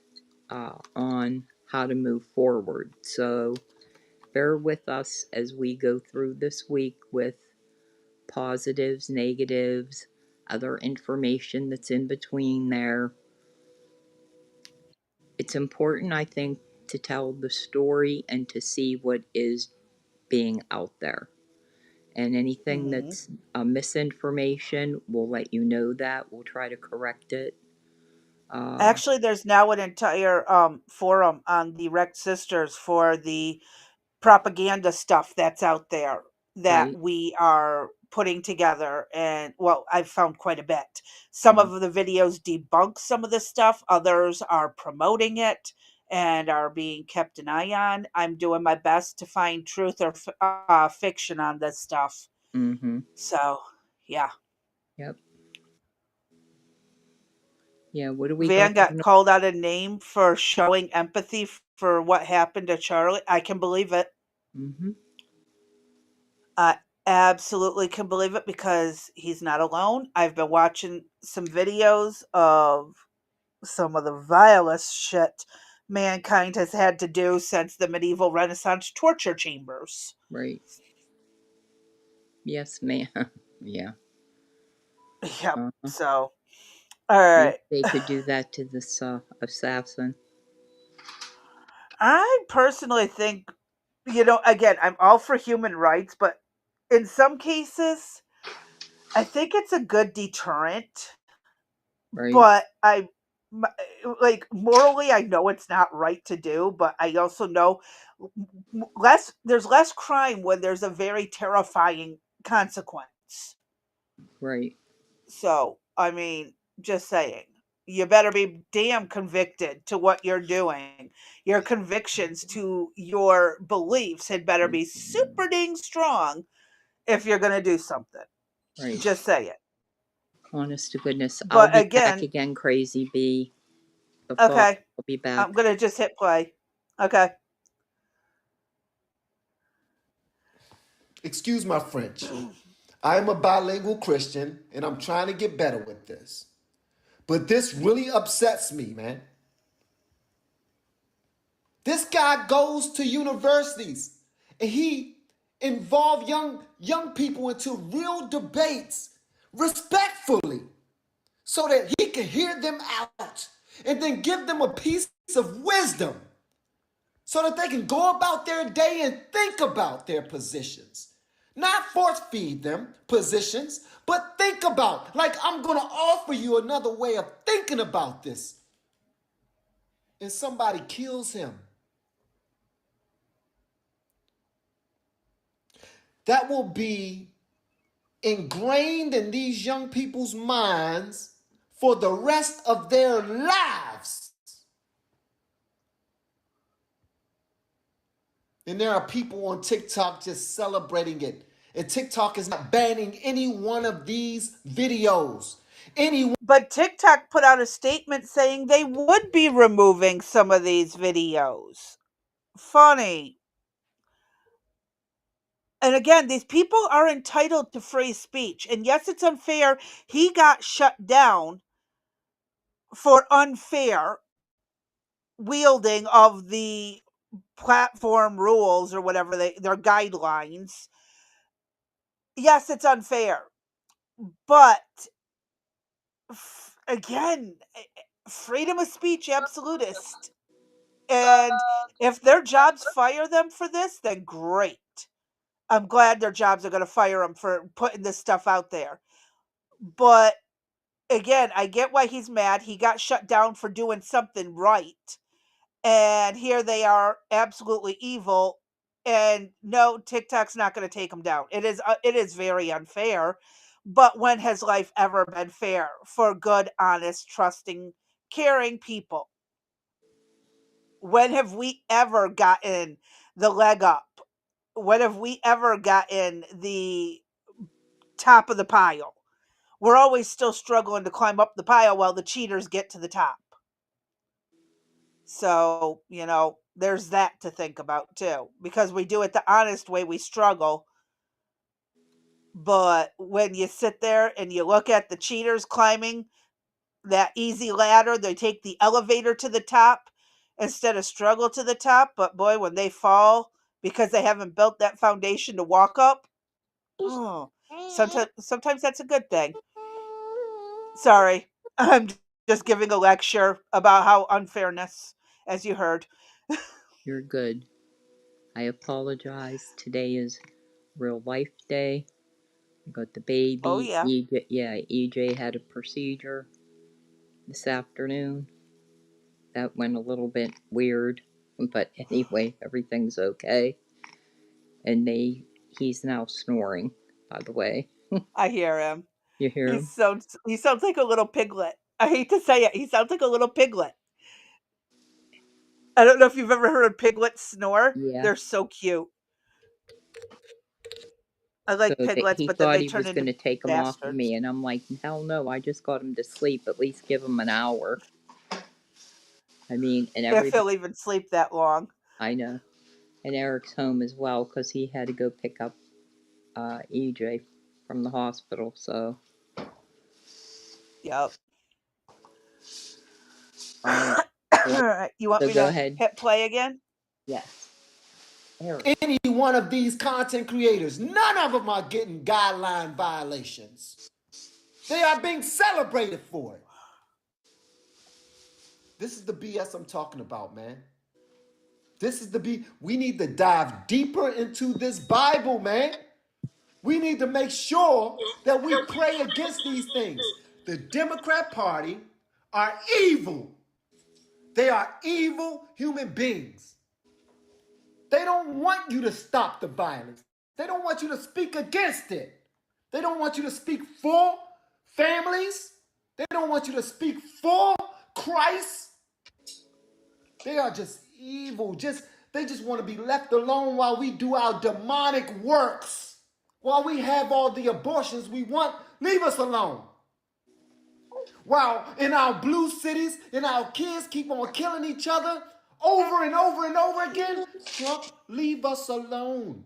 on how to move forward. So bear with us as we go through this week with positives, negatives, other information that's in between there. It's important, I think, to tell the story and to see what is being out there. And anything that's misinformation, we'll let you know that. We'll try to correct it. Actually, there's now an entire forum on the Wrecked Sisters for the propaganda stuff that's out there that Right? we are putting together. And well, I've found quite a bit. Some of the videos debunk some of the stuff, others are promoting it and are being kept an eye on. I'm doing my best to find truth or fiction on this stuff. Mm-hmm. So, yeah. Yep. Yeah, what do we Van got got going on? called out a name for showing empathy for what happened to Charlie. I can believe it. Mm-hmm. I absolutely can believe it because he's not alone. I've been watching some videos of some of the vilest shit mankind has had to do since the medieval Renaissance torture chambers. Right. Yes, ma'am. Yeah. Yep. Uh-huh. So, all Wish right. they could do that to this assassin. I personally think, again, I'm all for human rights, but in some cases, I think it's a good deterrent. Right? But like morally, I know it's not right to do, but I also know there's less crime when there's a very terrifying consequence. Right. So, I mean, just saying. You better be damn convicted to what you're doing. Your convictions to your beliefs had better be super dang strong if you're going to do something. Right. Just say it. Honest to goodness. I'll But be back again, again, Crazy B. The fall. okay, I'll be back. I'm going to just hit play. Okay. Excuse my French. I am a bilingual Christian and I'm trying to get better with this. But this really upsets me, man. This guy goes to universities and he involved young people into real debates respectfully so that he can hear them out and then give them a piece of wisdom so that they can go about their day and think about their positions. Not force feed them positions, but think about, like, I'm going to offer you another way of thinking about this. And somebody kills him. That will be ingrained in these young people's minds for the rest of their lives. And there are people on TikTok just celebrating it. And TikTok is not banning any one of these videos. But TikTok put out a statement saying they would be removing some of these videos. Funny. And again, these people are entitled to free speech. And yes, it's unfair. He got shut down for unfair wielding of the platform rules or whatever their guidelines. Yes, it's unfair. But again, freedom of speech absolutist. And if their jobs fire them for this, then great. I'm glad their jobs are going to fire them for putting this stuff out there. But again, I get why he's mad. He got shut down for doing something right. And here they are absolutely evil. And no, TikTok's not going to take him down. It is very unfair. But when has life ever been fair for good, honest, trusting, caring people? When have we ever gotten the leg up? When have we ever gotten the top of the pile? We're always still struggling to climb up the pile while the cheaters get to the top. So, there's that to think about too. Because we do it the honest way, we struggle. But when you sit there and you look at the cheaters climbing that easy ladder, they take the elevator to the top instead of struggle to the top. But boy, when they fall because they haven't built that foundation to walk up, oh, sometimes that's a good thing. Sorry, I'm just giving a lecture about how unfairness, as you heard. You're good. I apologize. Today is Real Life Day. I got the Oh baby. yeah, EJ had a procedure this afternoon. That went a little bit weird, but anyway, everything's okay. And he's now snoring, by the way. I hear him. You hear him? He sounds like a little piglet. I hate to say it, he sounds like a little piglet. I don't know if you've ever heard piglets snore. Yeah. They're so cute. I So like piglets, he but then thought they he turn was going into to take him off of bastards. me, and I'm like, hell no, I just got him to sleep. At least give him an hour. I mean, and If everybody, he'll even sleep that long. I know. And Eric's home as well because he had to go pick up EJ from the hospital. So, Yep. all All right. You want so me go to ahead. hit play again? Yes, Eric. Any one of these content creators, none of them are getting guideline violations. They are being celebrated for it. This is the BS I'm talking about, man. We need to dive deeper into this Bible, man. We need to make sure that we pray against these things. The Democrat Party are evil. They are evil human beings. They don't want you to stop the violence. They don't want you to speak against it. They don't want you to speak for families. They don't want you to speak for Christ. They are just evil. They just want to be left alone while we do our demonic works. While we have all the abortions we want, leave us alone. While in our blue cities, and our kids keep on killing each other over and over and over again, Trump, leave us alone.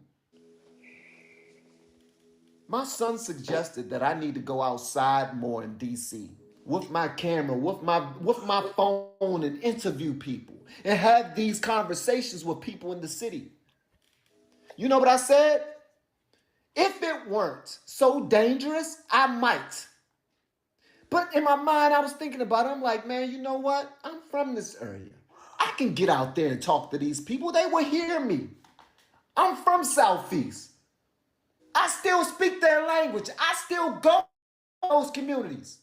My son suggested that I need to go outside more in DC with my camera, with my phone, and interview people and have these conversations with people in the city. You know what I said? If it weren't so dangerous, I might. But in my mind, I was thinking about it. I'm like, man, you know what? I'm from this area. I can get out there and talk to these people. They will hear me. I'm from Southeast. I still speak their language. I still go to those communities.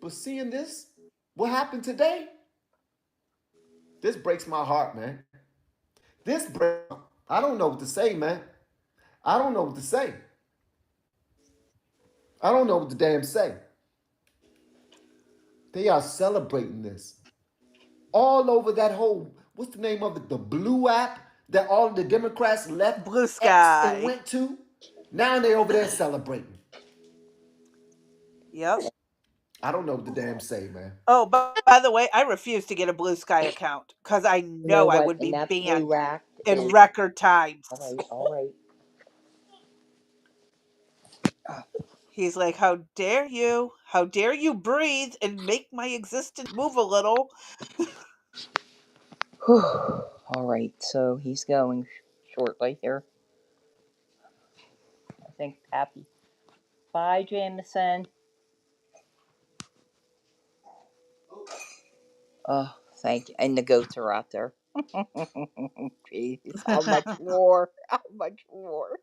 But seeing this, what happened today, this breaks my heart, man. I don't know what to say, man. I don't know what to say. I don't know what to damn say. They are celebrating this. All over that whole, what's the name of it? The Blue app that all the Democrats left Blue X and Sky. went to. Now they over there celebrating. Yep. I don't know what to damn say, man. Oh, but by the way, I refuse to get a Blue Sky account because I You know know I what? would And be that banned Blue Act in is record times. all right. He's like, how dare you? How dare you breathe and make my existence move a little? All right, so he's going shortly here. I think happy. Bye, Jameson. Oh, thank you. And the goats are out there. Jeez, how much more? How much more?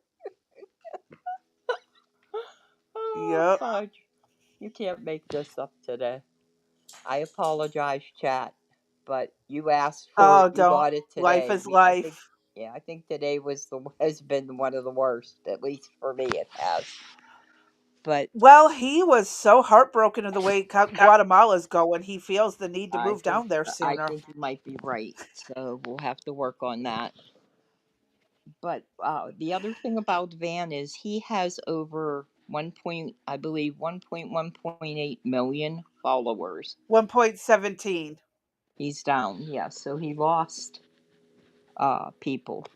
Oh, Yep. God. You can't make this up today. I apologize, chat, but you asked for it. Oh, You don't. got it Life today. is life. I think today has been one of the worst. At least for me, it has. But Well, he was so heartbroken of the way Guatemala's going. He feels the need to move down there I sooner. think you might be right. So we'll have to work on that. But the other thing about Van is he has over 1.8 million followers. 1.17. He's down, yes. So he lost people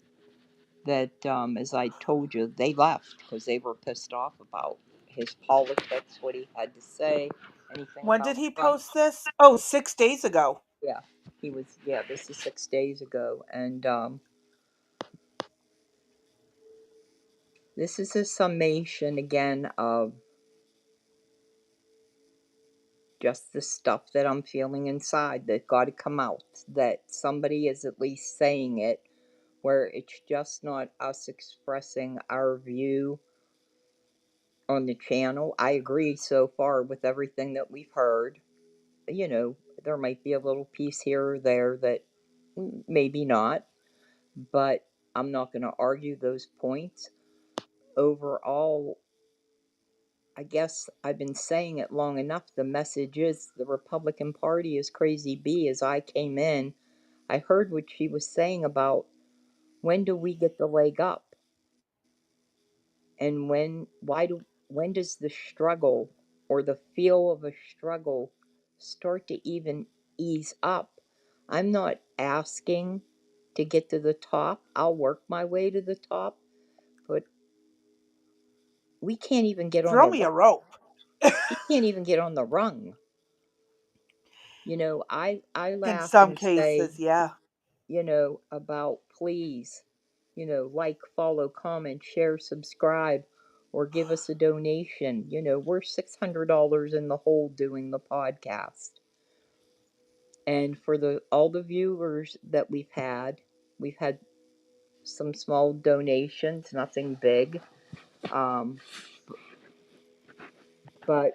that, as I told you, they left because they were pissed off about his politics, what he had to say, anything When about did he Trump. post this? Oh, 6 days ago. Yeah, this is 6 days ago. And this is a summation again of just the stuff that I'm feeling inside that got to come out, that somebody is at least saying it, where it's just not us expressing our view on the channel. I agree so far with everything that we've heard. You know, there might be a little piece here or there that maybe not, but I'm not going to argue those points. Overall, I guess I've been saying it long enough. The message is the Republican Party is crazy B. As I came in, I heard what she was saying about when do we get the leg up? And when does the struggle or the feel of a struggle start to even ease up? I'm not asking to get to the top. I'll work my way to the top, but we can't even get on Throw the me a rung. rope. We can't even get on the rung. You know, I In laugh some and say, cases, yeah. you know, about please, you know, like, follow, comment, share, subscribe, or give us a donation. You know, we're $600 in the hole doing the podcast. And for all the viewers that we've had some small donations, nothing big. But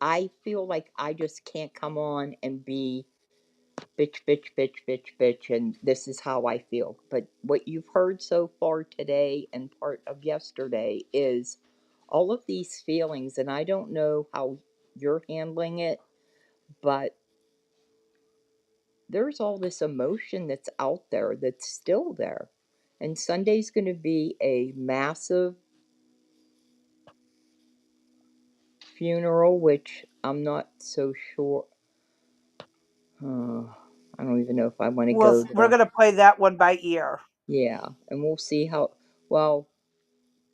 I feel like I just can't come on and be bitch, bitch, bitch, bitch, bitch, and this is how I feel. But what you've heard so far today and part of yesterday is all of these feelings, and I don't know how you're handling it, but there's all this emotion that's out there that's still there. And Sunday's going to be a massive funeral, which I'm not so sure. I don't even know if I want to go We're there. going to play that one by ear. Yeah, and we'll see how. Well,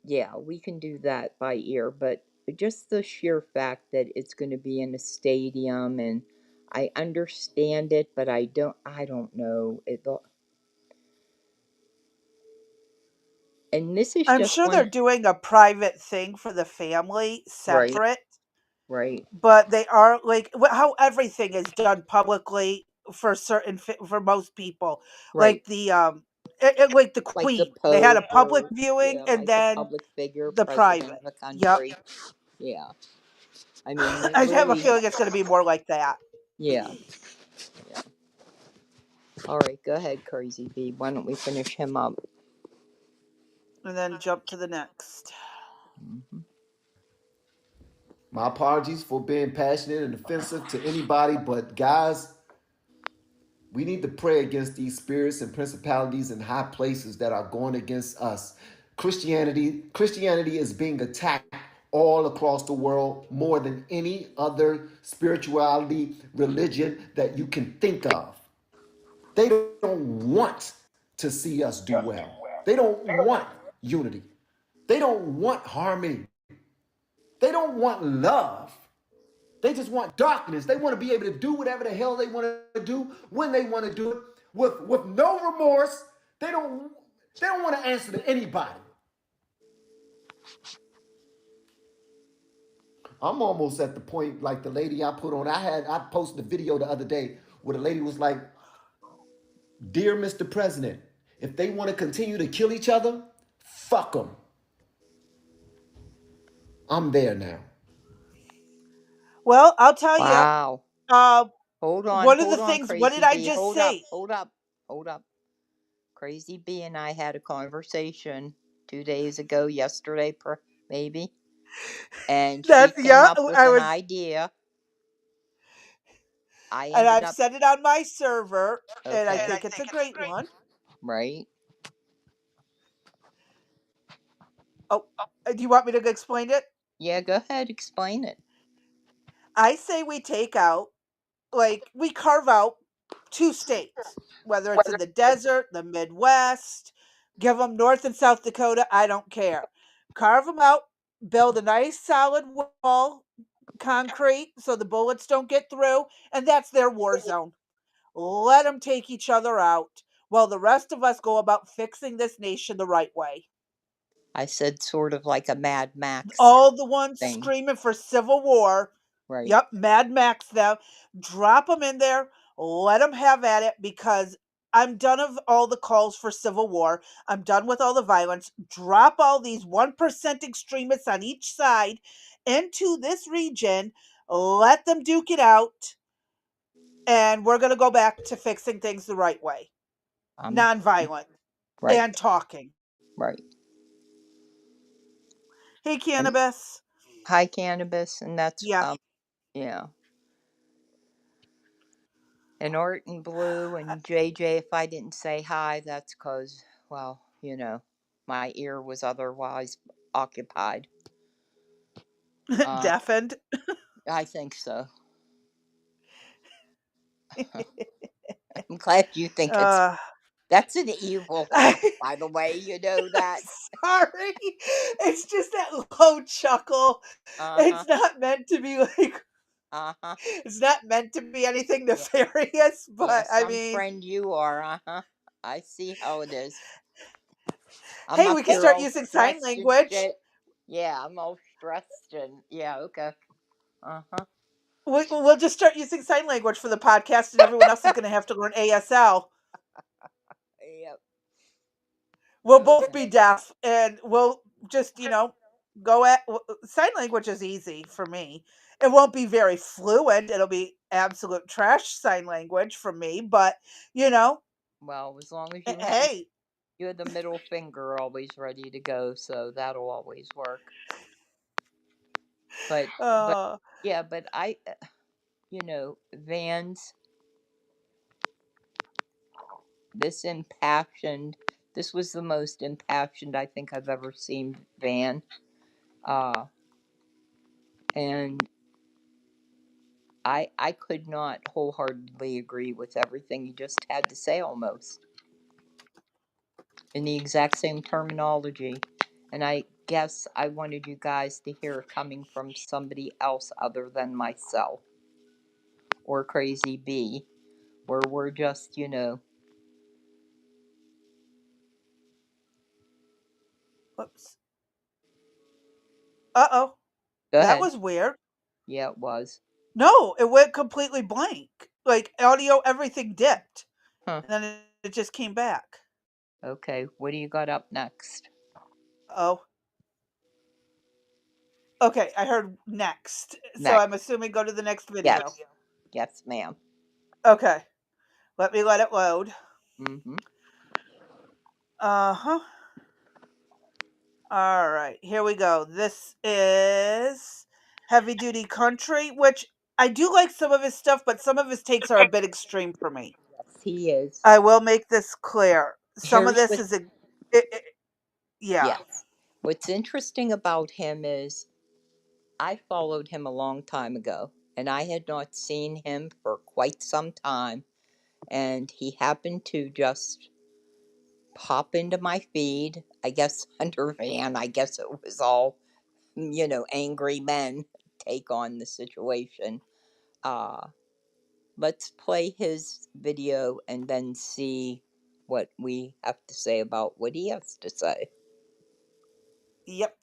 yeah, we can do that by ear, but just the sheer fact that it's going to be in a stadium, and I understand it, but I don't know it. And this is I'm just sure they're one. doing a private thing for the family, Right, separate, right, but they are like how everything is done publicly for for most people. right. Like like the Like the Queen, they had a Pope, public or viewing yeah, and like a then public figure, the president private. of a Yep. country. Yeah, I mean, they I have a really. feeling it's going to be more like that. Yeah, yeah. All right, go ahead, Crazy B. Why don't we finish him up? And then jump to the next. Mm-hmm. My apologies for being passionate and offensive to anybody, but guys, we need to pray against these spirits and principalities in high places that are going against us. Christianity is being attacked all across the world more than any other spirituality, religion that you can think of. They don't want to see us do well. They don't want unity. They don't want harmony. They don't want love. They just want darkness. They want to be able to do whatever the hell they want to do when they want to do it with no remorse. They don't want to answer to anybody. I'm almost at the point like the lady I put on. I posted a video the other day where the lady was like, "Dear Mr. President, if they want to continue to kill each other, fuck them." I'm there now. Well, I'll tell you. Wow. Uh, one of the Hold on, things. What did Crazy I B. just Hold up, say? hold up, hold up. Crazy B and I had a conversation 2 days ago, yesterday, maybe, and she That came yeah, up with I an was, idea. I and ended I've up, said it on my server, and I okay, think it's a great one. right? Oh, do you want me to explain it? Yeah, go ahead, explain it. I say we take out, like, we carve out 2 states, whether it's in the desert, the Midwest, give them North and South Dakota, I don't care. Carve them out, build a nice solid wall, concrete, so the bullets don't get through, and that's their war zone. Let them take each other out while the rest of us go about fixing this nation the right way. I said sort of like a Mad Max All the ones thing, screaming for civil war. right? Yep, Mad Max them. Drop them in there. Let them have at it because I'm done of all the calls for civil war. I'm done with all the violence. Drop all these 1% extremists on each side into this region. Let them duke it out. And we're going to go back to fixing things the right way. Um, Nonviolent right, and talking. right. Hey, And Cannabis. high cannabis, and that's Yeah. yeah. And Art and Blue and JJ, if I didn't say hi, that's because, well, my ear was otherwise occupied. Uh, Deafened. I think so. I'm glad you think uh, that's an evil laugh, I, by the way. You know that. sorry. It's just that low chuckle. Uh huh. It's not meant to be like, Uh huh. it's not meant to be anything Yeah. nefarious, Yeah. but I Some mean, friend you are. Uh huh. I see how it is. I'm hey, up we can here start all using sign stressed and language. shit. Yeah, I'm all stressed and yeah. Okay. Uh huh. We'll just start using sign language for the podcast, and everyone else is going to have to learn ASL. Yep. We'll both Okay. be deaf, and we'll just, Go at sign language is easy for me. It won't be very fluent. It'll be absolute trash sign language from me, but you know, Well, as long as hey, you had the middle finger always ready to go, so that'll always work. But uh, yeah, but Van's this impassioned. This was the most impassioned I think I've ever seen Van. And I could not wholeheartedly agree with everything he just had to say almost. In the exact same terminology. And I guess I wanted you guys to hear it coming from somebody else other than myself. Or Crazy B. Where we're just, whoops. Uh-oh. Go That ahead. was weird. Yeah, it was. No, it went completely blank. Like audio, everything dipped. Huh. And then it just came back. Okay, what do you got up next? Oh. Okay, I heard next. So Next. I'm assuming go to the next video. Yes. Yes, ma'am. Okay. Let me let it load. Mm-hmm. Uh-huh. All right, here we go. This is Heavy Duty Country, which I do like some of his stuff, but some of his takes are a bit extreme for me. Yes, he is. I will make this clear. Some of Here's this what. is yeah. Yes. What's interesting about him is I followed him a long time ago, and I had not seen him for quite some time. And he happened to just pop into my feed. I guess under Van, I guess it was all, angry men take on the situation. Let's play his video and then see what we have to say about what he has to say. Yep.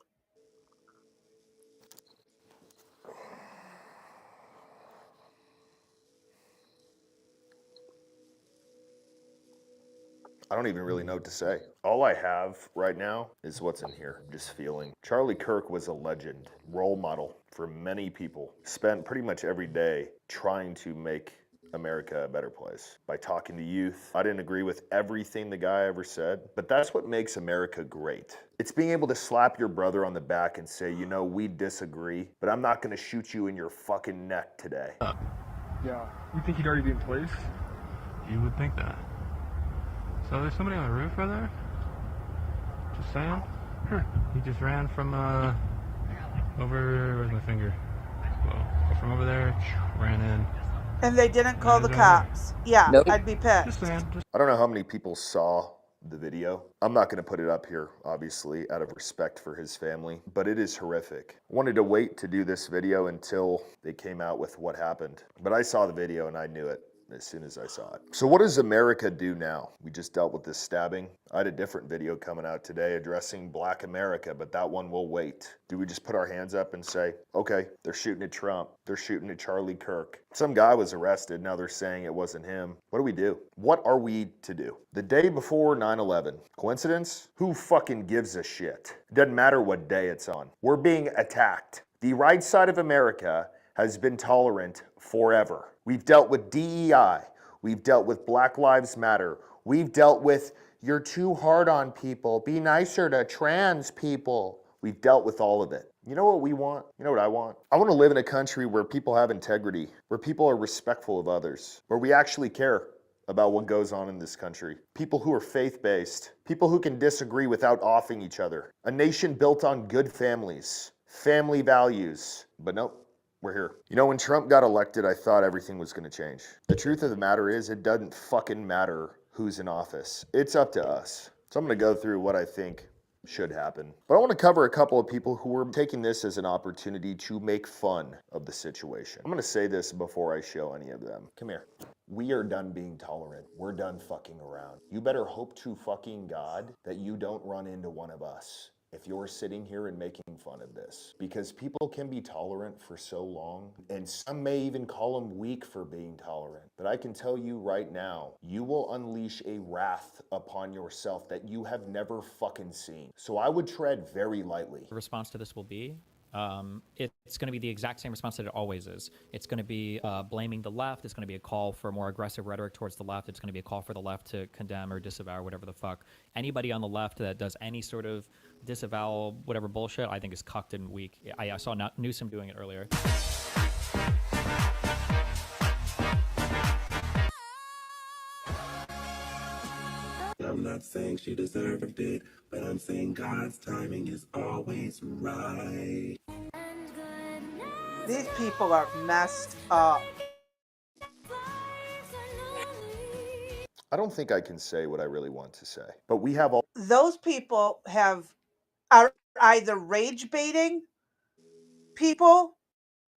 I don't even really know what to say. All I have right now is what's in here, just feeling. Charlie Kirk was a legend, role model for many people. Spent pretty much every day trying to make America a better place by talking to youth. I didn't agree with everything the guy ever said, but that's what makes America great. It's being able to slap your brother on the back and say, we disagree, but I'm not gonna shoot you in your fucking neck today. Yeah, you think he'd already be in place? You would think that. So there's somebody on the roof right there? Just saying. He just ran from over, where's my finger? Well, from over there, ran in. And they didn't call the cops. Yeah, Nope. I'd be pissed. Just saying. I don't know how many people saw the video. I'm not going to put it up here, obviously, out of respect for his family, but it is horrific. I wanted to wait to do this video until they came out with what happened, but I saw the video and I knew it as soon as I saw it. So what does America do now? We just dealt with this stabbing. I had a different video coming out today addressing Black America, but that one will wait. Do we just put our hands up and say, okay, they're shooting at Trump, they're shooting at Charlie Kirk. Some guy was arrested, now they're saying it wasn't him. What do we do? What are we to do? The day before 9/11, coincidence? Who fucking gives a shit? It doesn't matter what day it's on. We're being attacked. The right side of America has been tolerant forever. We've dealt with DEI. We've dealt with Black Lives Matter. We've dealt with you're too hard on people. Be nicer to trans people. We've dealt with all of it. You know what we want? You know what I want? I want to live in a country where people have integrity, where people are respectful of others, where we actually care about what goes on in this country. People who are faith-based, people who can disagree without offing each other. A nation built on good families, family values. But nope. We're here. When Trump got elected, I thought everything was going to change. The truth of the matter is, it doesn't fucking matter who's in office. It's up to us. So I'm going to go through what I think should happen. But I want to cover a couple of people who are taking this as an opportunity to make fun of the situation. I'm going to say this before I show any of them. Come here. We are done being tolerant. We're done fucking around. You better hope to fucking God that you don't run into one of us. if you're sitting here and making fun of this, because people can be tolerant for so long, and some may even call them weak for being tolerant. But I can tell you right now, you will unleash a wrath upon yourself that you have never fucking seen. So I would tread very lightly. The response to this will be, it's going to be the exact same response that it always is. It's going to be blaming the left. It's going to be a call for more aggressive rhetoric towards the left. It's going to be a call for the left to condemn or disavow, whatever the fuck. Anybody on the left that does any sort of disavow, whatever bullshit, I think is cucked and weak. I saw Newsom doing it earlier. I'm not saying she deserved it, but I'm saying God's timing is always right. These people are messed up. I don't think I can say what I really want to say, but we have all. Those people are either rage baiting people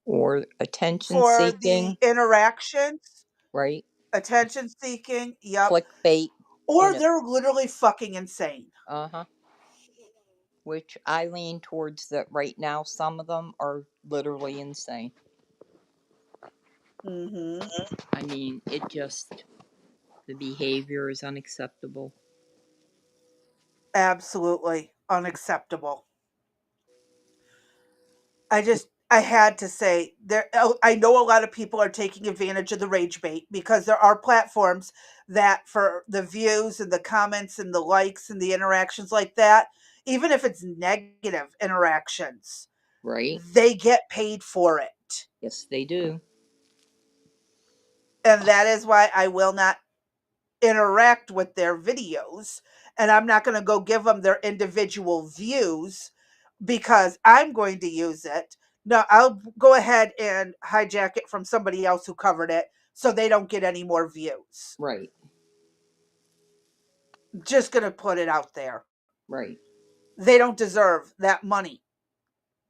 Or attention for seeking. the interactions. Right. Attention seeking. Yep. Clickbait. Or they're literally fucking insane. Uh-huh. Which I lean towards that right now. Some of them are literally insane. Mm-hmm. I mean, the behavior is unacceptable. Absolutely unacceptable. I had to say, I know a lot of people are taking advantage of the rage bait because there are platforms that for the views and the comments and the likes and the interactions like that, even if it's negative interactions, right? They get paid for it. Yes, they do. And that is why I will not interact with their videos. And I'm not going to go give them their individual views because I'm going to use it. No, I'll go ahead and hijack it from somebody else who covered it so they don't get any more views. Right. Just going to put it out there. Right. They don't deserve that money.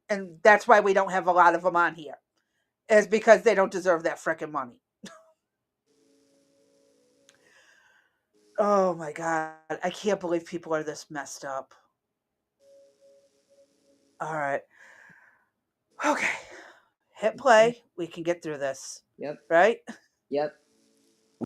And that's why we don't have a lot of them on here. Is because they don't deserve that frickin' money. Oh my God. I can't believe people are this messed up. All right. Okay. Hit play. We can get through this. Yep. Right? Yep.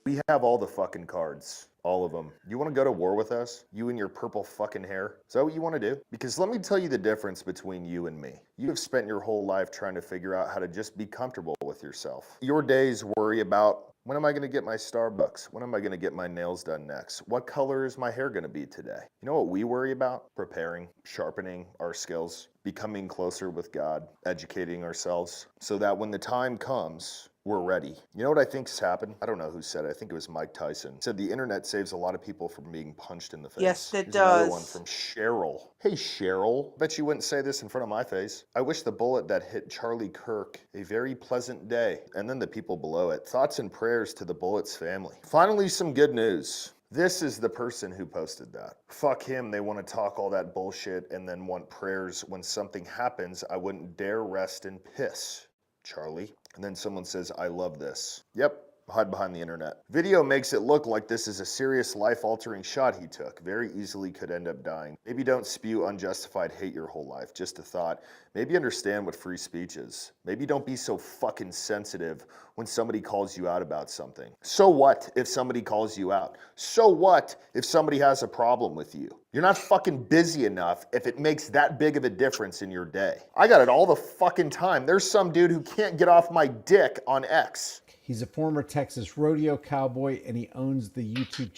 We have all the fucking cards. All of them. You want to go to war with us? You and your purple fucking hair? Is that what you want to do? Because let me tell you the difference between you and me. You have spent your whole life trying to figure out how to just be comfortable with yourself. Your days worry about, when am I going to get my Starbucks? When am I going to get my nails done next? What color is my hair going to be today? You know what we worry about? Preparing, sharpening our skills, becoming closer with God, educating ourselves, so that when the time comes, we're ready. You know what I think's happened? I don't know who said it. I think it was Mike Tyson. Said the internet saves a lot of people from being punched in the face. Yes, it Here's does. another one from Cheryl. Hey, Cheryl. Bet you wouldn't say this in front of my face. I wish the bullet that hit Charlie Kirk a very pleasant day. And then the people below it. Thoughts and prayers to the bullet's family. Finally, some good news. This is the person who posted that. Fuck him, they want to talk all that bullshit and then want prayers when something happens. I wouldn't dare rest in piss, Charlie. And then someone says, I love this. Yep, hide behind the internet. Video makes it look like this is a serious life-altering shot he took. Very easily could end up dying. Maybe don't spew unjustified hate your whole life. Just a thought. Maybe understand what free speech is. Maybe don't be so fucking sensitive when somebody calls you out about something. So what if somebody calls you out? So what if somebody has a problem with you? You're not fucking busy enough if it makes that big of a difference in your day. I got it all the fucking time. There's some dude who can't get off my dick on X. He's a former Texas rodeo cowboy, and he owns the YouTube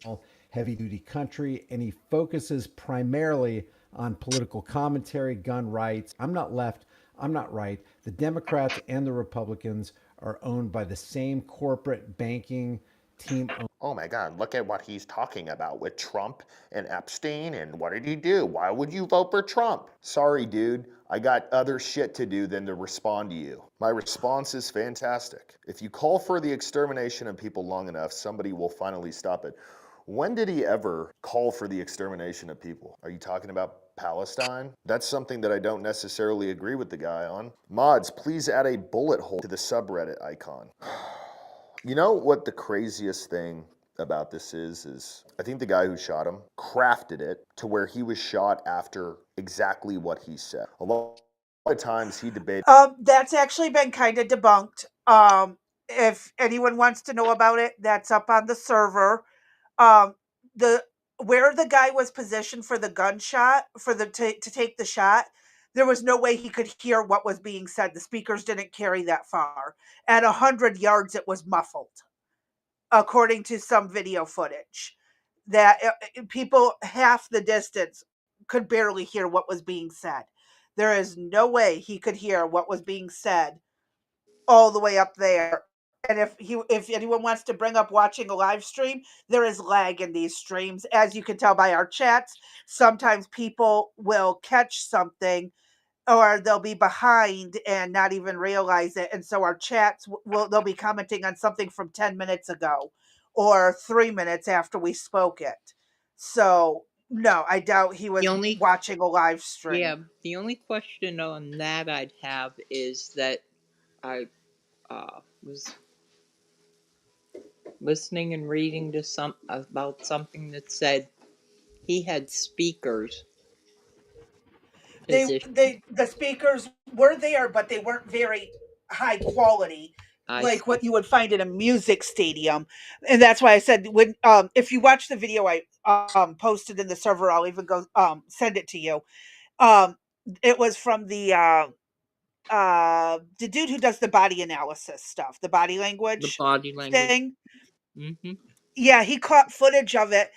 channel Heavy Duty Country, and he focuses primarily on political commentary, gun rights. I'm not left, I'm not right. The Democrats and the Republicans are owned by the same corporate banking team. Oh my God, look at what he's talking about with Trump and Epstein, and what did he do? Why would you vote for Trump? Sorry, dude. I got other shit to do than to respond to you. My response is fantastic. If you call for the extermination of people long enough, somebody will finally stop it. When did he ever call for the extermination of people? Are you talking about Palestine? That's something that I don't necessarily agree with the guy on. Mods, please add a bullet hole to the subreddit icon. You know what the craziest thing about this is I think the guy who shot him crafted it to where he was shot after exactly what he said. A lot of times he debated. That's actually been kind of debunked. If anyone wants to know about it, that's up on the server. Um, the where the guy was positioned for the gunshot for the to take the shot, there was no way he could hear what was being said. The speakers didn't carry that far. At 100 yards, it was muffled, according to some video footage. That people half the distance could barely hear what was being said. There is no way he could hear what was being said all the way up there. And if anyone wants to bring up watching a live stream, there is lag in these streams, as you can tell by our chats. Sometimes people will catch something or they'll be behind and not even realize it, and so our chats will they'll be commenting on something from 10 minutes ago or 3 minutes after we spoke it. So no, I doubt he The was only watching a live yeah, stream. the only question on that I'd have is that I was listening and reading to some about something that said he had speakers position. The speakers were there, but they weren't very high quality, I like see. what you would find in a music stadium. And that's why I said, when if you watch the video I posted in the server, I'll even go send it to you. Um, it was from the dude who does the body analysis stuff, the body The language body language. thing. Mm-hmm. Yeah, he caught footage of it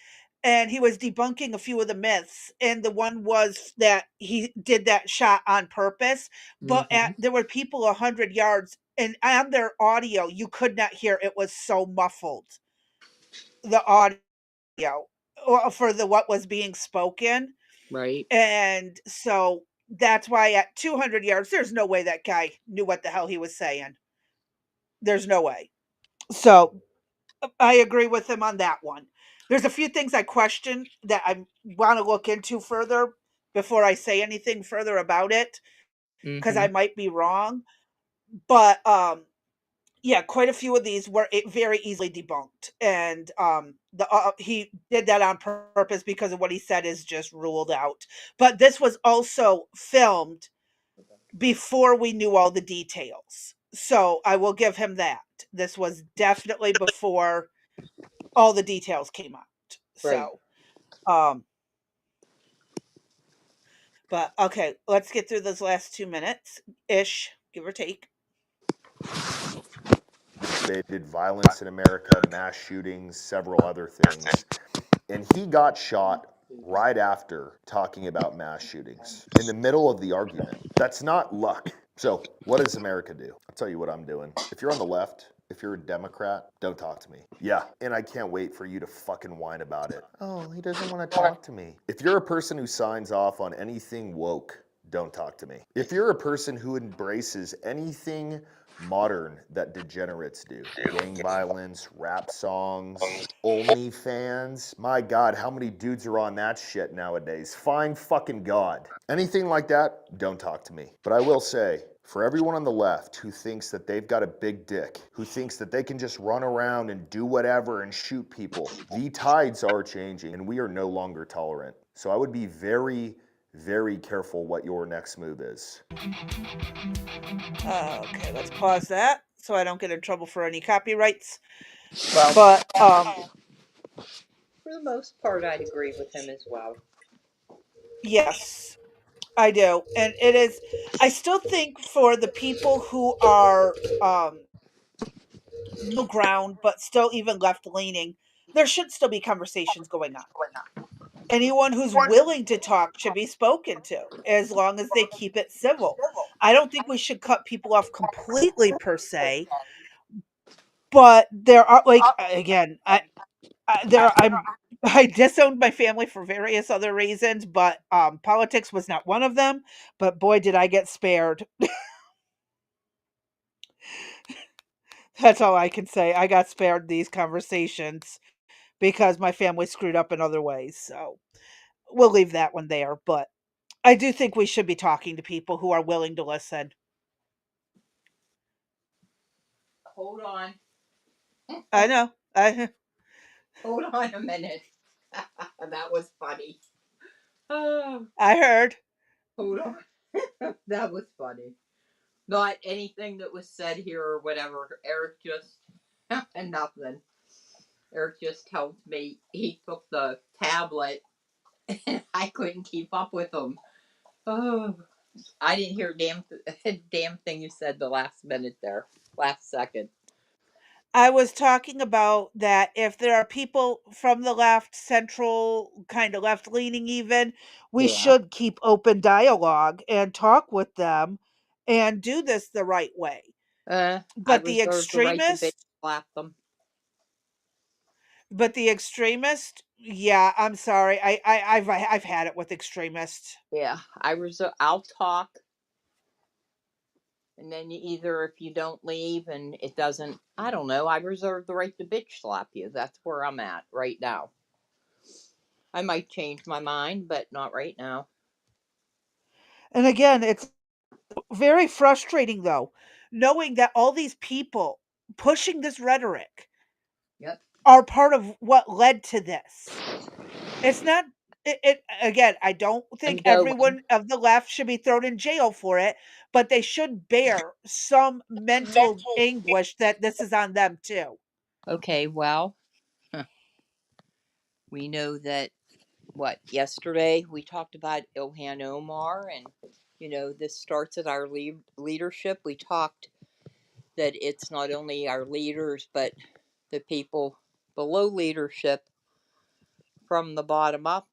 and he was debunking a few of the myths. And the one was that he did that shot on purpose, but Mm-hmm. there were people 100 yards, and on their audio, you could not hear. It was so muffled, the audio for the what was being spoken. Right. And so that's why at 200 yards, there's no way that guy knew what the hell he was saying. There's no way. So I agree with him on that one. There's a few things I question that I want to look into further before I say anything further about it, because Mm-hmm. I might be wrong. But yeah, quite a few of these were very easily debunked, and the he did that on purpose because of what he said is just ruled out. But this was also filmed before we knew all the details, so I will give him that. This was definitely before all the details came out. Right. So, but okay, let's get through those last 2 minutes ish, give or take. Debated violence in America, mass shootings, several other things. And he got shot right after talking about mass shootings in the middle of the argument. That's not luck. So, what does America do? I'll tell you what I'm doing. If you're on the left, if you're a Democrat, don't talk to me. Yeah, and I can't wait for you to fucking whine about it. Oh, he doesn't want to talk to me. If you're a person who signs off on anything woke, don't talk to me. If you're a person who embraces anything modern that degenerates do, gang violence, rap songs, OnlyFans, my God, how many dudes are on that shit nowadays? Fine fucking God. Anything like that, don't talk to me. But I will say, for everyone on the left who thinks that they've got a big dick, who thinks that they can just run around and do whatever and shoot people, the tides are changing and we are no longer tolerant. So I would be very, very careful what your next move is. Okay, let's pause that so I don't get in trouble for any copyrights. Well, But for the most part, I'd agree with him as well. yes, I do. And it is, I still think for the people who are middle ground, but still even left leaning, there should still be conversations going on. Anyone who's willing to talk should be spoken to, as long as they keep it civil. I don't think we should cut people off completely per se, but there are, like, again, I disowned my family for various other reasons, but politics was not one of them. But boy, did I get spared. That's all I can say. I got spared these conversations because my family screwed up in other ways. So we'll leave that one there. But I do think we should be talking to people who are willing to listen. Hold on. I know. Hold on a minute. That was funny. Oh, I heard. hold on. That was funny. Not anything that was said here or whatever. Eric just nothing. Eric just helped me. He took the tablet and I couldn't keep up with him. Oh, I didn't hear damn thing you said the last minute there. Last second. I was talking about that if there are people from the left, central, kind of left leaning, even, we Yeah. should keep open dialogue and talk with them and do this the right way. I But the reserve the right to bitch extremist, slap them. yeah, I'm sorry. I've had it with extremists. Yeah, I'll talk, and then either if you don't leave and it doesn't, I don't know. I reserve the right to bitch slap you. That's where I'm at right now. I might change my mind, but not right now. And again, it's very frustrating though, knowing that all these people pushing this rhetoric Yep. are part of what led to this. It's not it again, I don't think I'm going. everyone of the left should be thrown in jail for it, but they should bear some mental anguish that this is on them too. Okay, well, we know that yesterday we talked about Ilhan Omar, and this starts at our leadership. We talked that it's not only our leaders, but the people below leadership from the bottom up,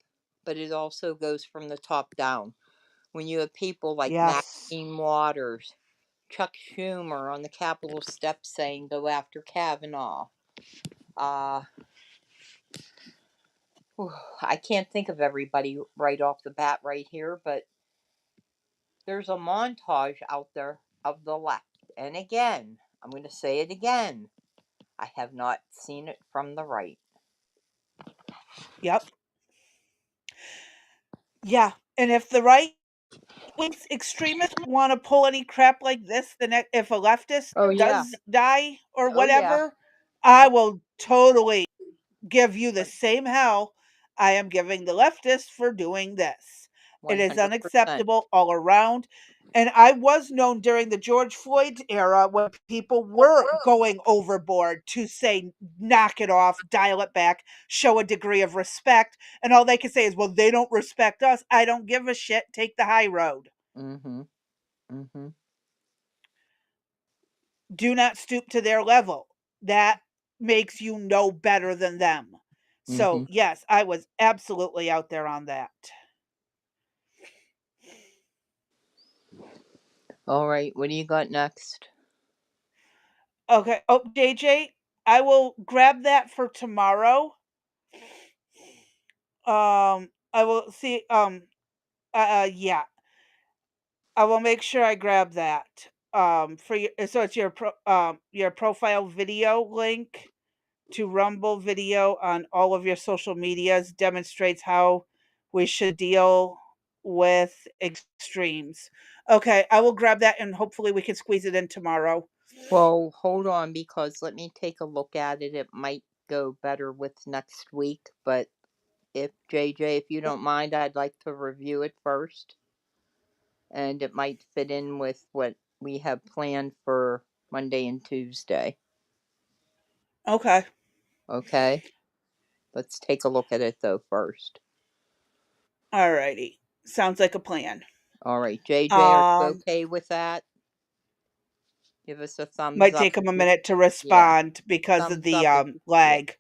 but it also goes from the top down. When you have people like Yes. Maxine Waters, Chuck Schumer on the Capitol steps saying go after Kavanaugh. I can't think of everybody right off the bat right here, but there's a montage out there of the left. And again, I'm going to say it again. I have not seen it from the right. Yep. Yeah. And if the right wing extremists want to pull any crap like this, if a leftist Oh, yeah. does die or Oh, yeah. whatever, I Yep. will totally give you the same hell I am giving the leftists for doing this. It is 100%. unacceptable all around. And I was known during the George Floyd era when people were going overboard to say, knock it off, dial it back, show a degree of respect. And all they can say is, well, they don't respect us. I don't give a shit. Take the high road. Mm-hmm. Mm-hmm. Do not stoop to their level. That makes you no better than them. So, Mm-hmm. yes, I was absolutely out there on that. All right. What do you got next? Okay. Oh, JJ, I will grab that for tomorrow. I will see. Yeah, I will make sure I grab that. For your, so it's your profile video link to Rumble video on all of your social medias demonstrates how we should deal with extremes. Okay, I will grab that and hopefully we can squeeze it in tomorrow. Well, hold on, because let me take a look at it. It might go better with next week, but if JJ, if you don't mind, I'd like to review it first. And it might fit in with what we have planned for Monday and Tuesday. Okay. Okay? Let's take a look at it though first. Alrighty. Sounds like a plan. All right, JJ, are you Um, okay with that? Give us a thumbs might up take if him a you minute to yeah. respond because of Thumbs the up if yeah. lag.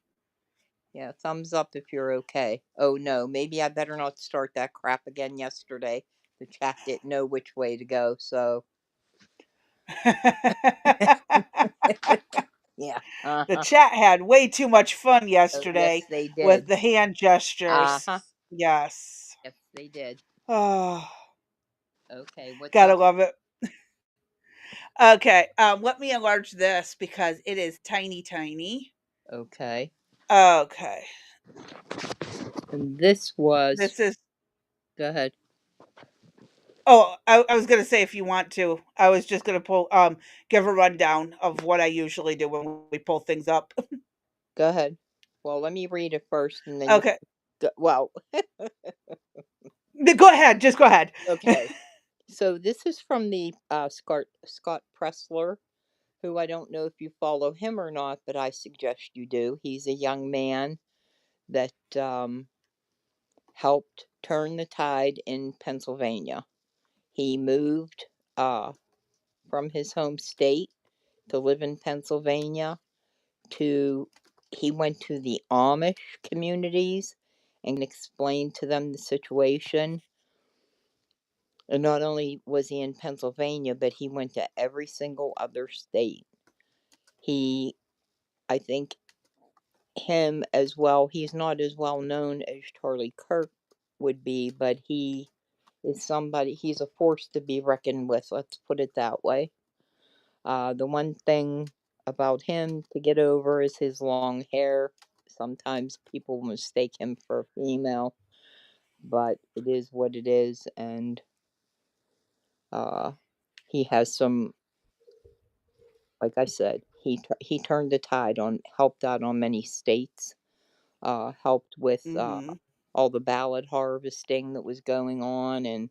Yeah, thumbs up if you're okay. Oh no, maybe I better not start that crap again yesterday. The chat didn't know which way to go, so yeah. The Uh-huh. chat had way too much fun Oh, yes, yesterday they with did. the hand gestures. Uh-huh. Yes. Yes, they did. Oh, Okay, what's gotta up? love it. Okay, let me enlarge this because it is tiny, tiny. Okay. Okay. And this was This is. go ahead. Oh, I was gonna say if you want to. I was just gonna give a rundown of what I usually do when we pull things up. Go ahead. Well, let me read it first, and then Okay. well, Go ahead. Just go ahead. okay. So this is from the Scott Pressler, who I don't know if you follow him or not, but I suggest you do. He's a young man that helped turn the tide in Pennsylvania. He moved from his home state to live in Pennsylvania. He went to the Amish communities and explained to them the situation. And not only was he in Pennsylvania, but he went to every single other state. I think him as well, he's not as well known as Charlie Kirk would be, but he is somebody, he's a force to be reckoned with, let's put it that way. The one thing about him to get over is his long hair. Sometimes people mistake him for a female, but it is what it is, and he has some, like I said, he turned the tide on, helped out on many states, helped with all the ballot harvesting that was going on, and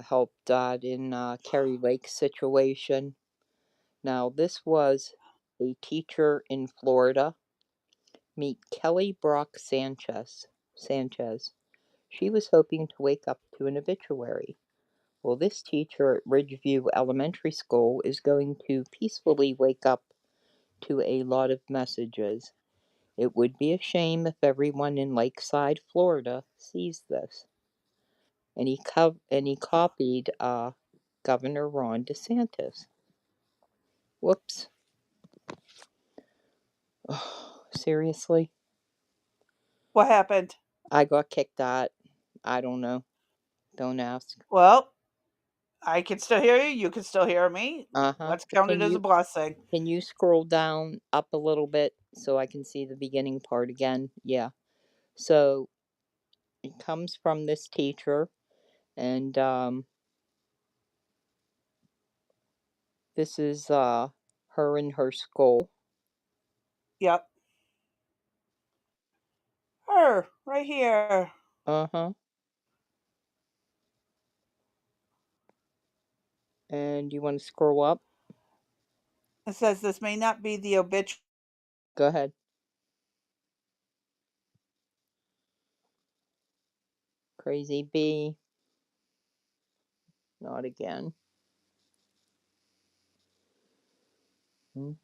helped out in Kerry Lake's situation. Now, this was a teacher in Florida. Meet Kelly Brock Sanchez. She was hoping to wake up to an obituary. Well, this teacher at Ridgeview Elementary School is going to peacefully wake up to a lot of messages. It would be a shame if everyone in Lakeside, Florida, sees this. And he copied Governor Ron DeSantis. Whoops. Oh, seriously? What happened? I got kicked out. I don't know. Don't ask. Well, I can still hear you. You can still hear me. Uh-huh. Let's count it as a blessing. Can you scroll down up a little bit so I can see the beginning part again? Yeah. So it comes from this teacher, and this is her in her school. Yep. Her, right here. Uh-huh. And you want to scroll up? It says this may not be the obituary. Go ahead. Crazy bee. Not again. I'm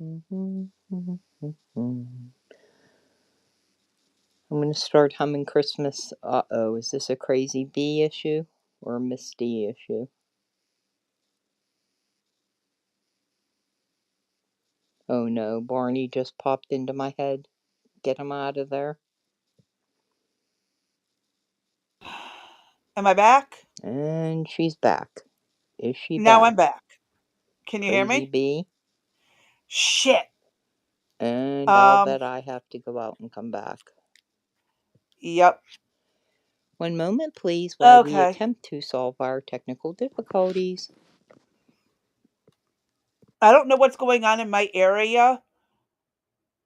going to start humming Christmas. Uh-oh, is this a crazy bee issue or a Miss D issue? Oh no, Barney just popped into my head. Get him out of there. Am I back? And she's back. Is she Now back? I'm back. Can you hear Crazy me? bee. Shit. And I'll bet I have to go out and come back. Yep. One moment, please, while we Okay. attempt to solve our technical difficulties. I don't know what's going on in my area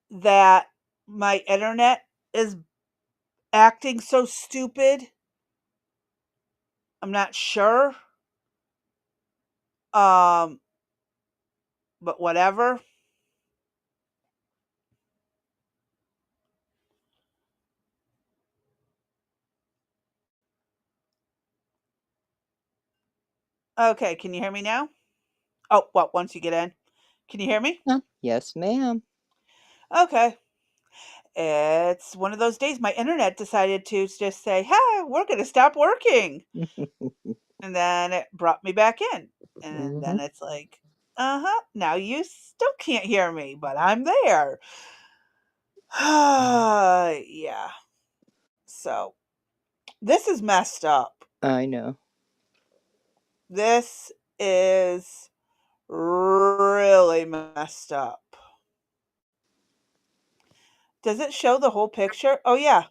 that my internet is acting so stupid. I'm not sure. But whatever. Okay, can you hear me now? Oh, well, once you get in. Can you hear me? Yes, ma'am. Okay. It's one of those days my internet decided to just say, "Hey, we're going to stop working." And then it brought me back in. And then it's like, now you still can't hear me, but I'm there. Yeah. So, this is messed up. I know. This is really messed up. Does it show the whole picture? Oh, yeah.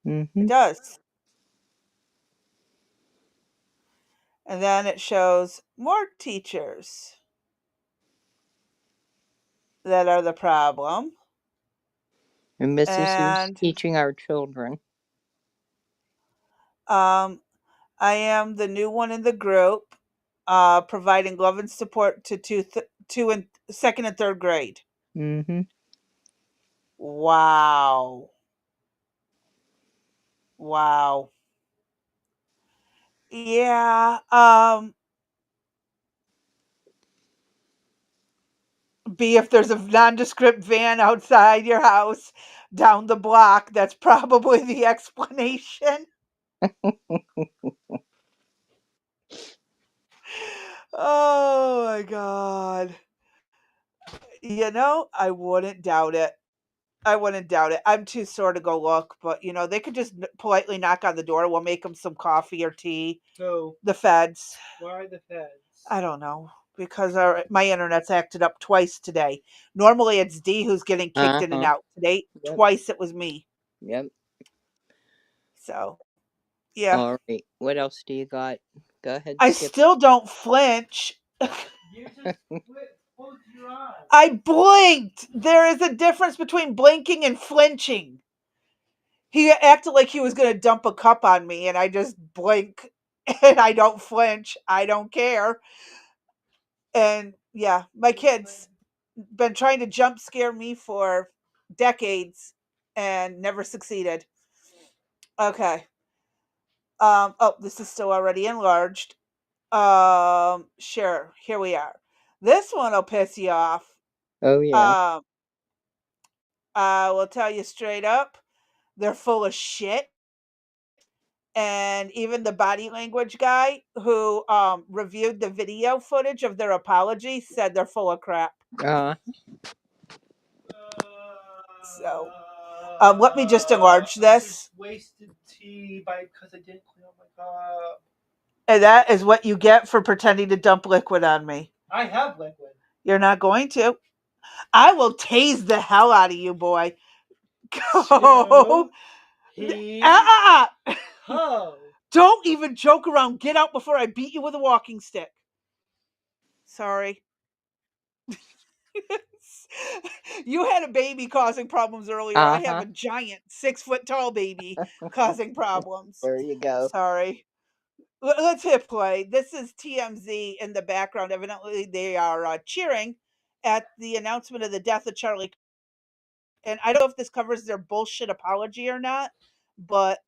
It does. And then it shows more teachers that are the problem. And Mrs. Who's And teaching our children. I am the new one in the group, providing love and support to two and second and third grade. Mm-hmm. Wow. Wow. Yeah. B, if there's a nondescript van outside your house down the block, that's probably the explanation. Oh my God. I wouldn't doubt it. I wouldn't doubt it. I'm too sore to go look, but they could just politely knock on the door. We'll make them some coffee or tea. Who? The feds. Why the feds? I don't know, because my internet's acted up twice today. Normally it's D who's getting kicked in and Uh-huh. out. Today, Yep. twice it was me. Yep. So, yeah. All right. What else do you got? Go ahead, I Skip. still don't flinch. You just closed your eyes. I blinked. There is a difference between blinking and flinching. He acted like he was going to dump a cup on me, and I just blink, and I don't flinch. I don't care. And yeah, my kids been trying to jump scare me for decades and never succeeded. Okay. Oh, this is still already enlarged. Sure. Here we are. This one will piss you off. Oh, yeah. I will tell you straight up, they're full of shit. And even the body language guy who reviewed the video footage of their apology said they're full of crap. So, let me just enlarge this. Wasted tea because I didn't clean up my cup. And that is what you get for pretending to dump liquid on me. I have liquid. You're not going to. I will tase the hell out of you, boy. Go. Ho. Don't even joke around. Get out before I beat you with a walking stick. Sorry. You had a baby causing problems earlier. I have a giant 6-foot-tall baby causing problems. There you go. Sorry. Let's hit play. This is TMZ in the background. Evidently, they are cheering at the announcement of the death of Charlie. And I don't know if this covers their bullshit apology or not, but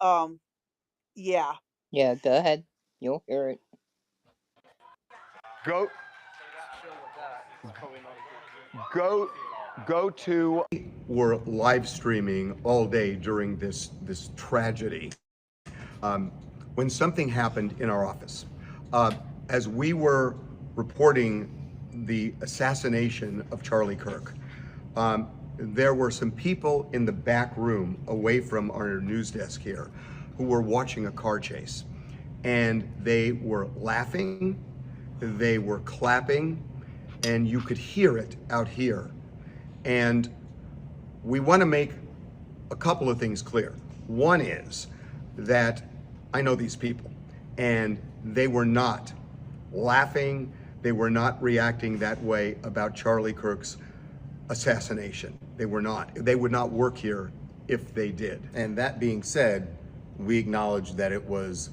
yeah. Yeah, go ahead. You'll hear it. Go to. We're live streaming all day during this tragedy. When something happened in our office, as we were reporting the assassination of Charlie Kirk, there were some people in the back room away from our news desk here who were watching a car chase, and they were laughing, they were clapping, and you could hear it out here. And we want to make a couple of things clear. One is that I know these people, and they were not laughing, they were not reacting that way about Charlie Kirk's assassination. They were not. They would not work here if they did. And that being said, we acknowledge that it was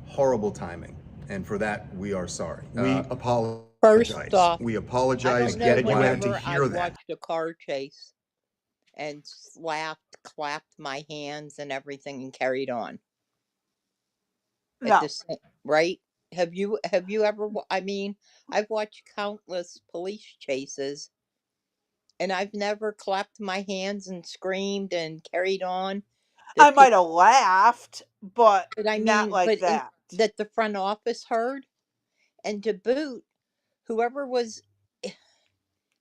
horrible timing, and for that we are sorry. We apologize. First off, we apologize. I don't know, You had to whenever hear I've that. watched a car chase and clapped my hands and everything and carried on. No. Right? Have you ever? I mean, I've watched countless police chases, and I've never clapped my hands and screamed and carried on. I might have laughed, but I mean, not like that. That the front office heard, and to boot, whoever was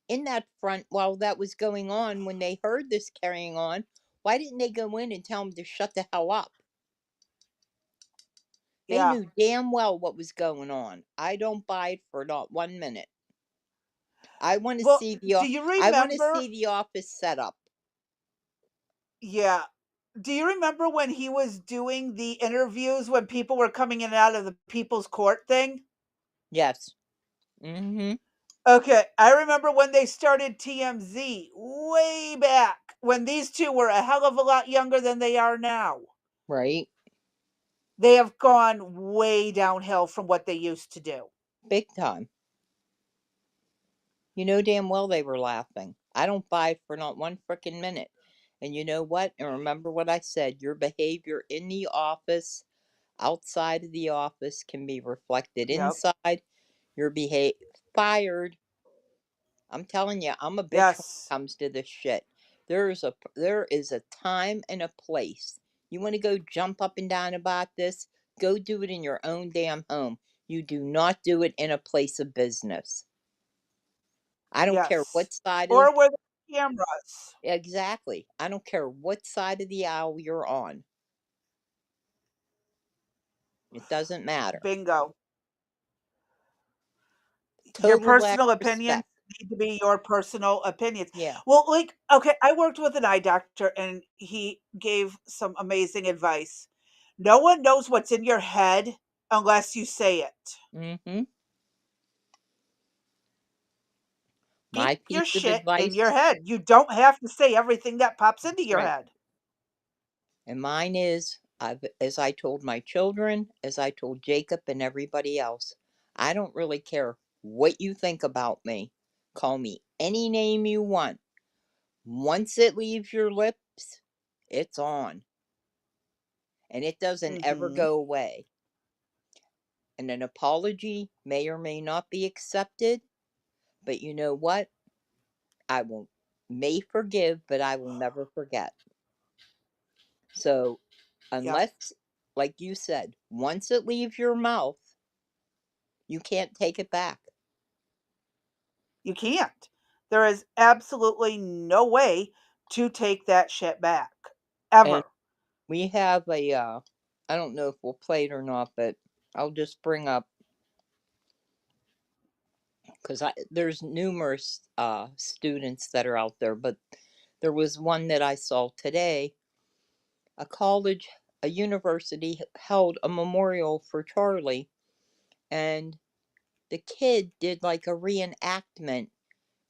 in that front while that was going on, when they heard this carrying on, why didn't they go in and tell them to shut the hell up? They knew damn well what was going on. I don't buy it for not 1 minute. I want to see the. Do you remember? I want to see the office set up. Yeah. Do you remember when he was doing the interviews when people were coming in and out of the People's Court thing? Yes. Mm-hmm. Okay, I remember when they started TMZ way back. when these two were a hell of a lot younger than they are now. Right? They have gone way downhill from what they used to do. Big time. You know damn well they were laughing. I don't buy it for not one frickin' minute. And you know what? And remember what I said. Your behavior in the office, outside of the office, can be reflected Yep. inside. Your fired. I'm telling you, I'm a bitch when it Yes. comes to this shit. There is a time and a place. You want to go jump up and down about this? Go do it in your own damn home. You do not do it in a place of business. I don't care Yes. what side of Or where the cameras. exactly. I don't care what side of the aisle you're on. It doesn't matter. Bingo. Your Total lack personal of opinions respect. need to be your personal opinions. Yeah. Well, like, okay, I worked with an eye doctor and he gave some amazing advice. No one knows what's in your head unless you say it. Mm-hmm. My Keep piece your of shit in your advice, head. You don't have to say everything that pops into your right? head. And mine is, as I told my children, as I told Jacob and everybody else, I don't really care what you think about me. Call me any name you want. Once it leaves your lips, it's on. And it doesn't ever Mm-hmm. go away. And an apology may or may not be accepted, but you know what? I may forgive, but I will never forget. So, Yep. unless, like you said, once it leaves your mouth, you can't take it back. You can't. There is absolutely no way to take that shit back. And Ever. we have I don't know if we'll play it or not, but I'll just bring up, because there's numerous students that are out there, but there was one that I saw today. A university held a memorial for Charlie, and the kid did like a reenactment,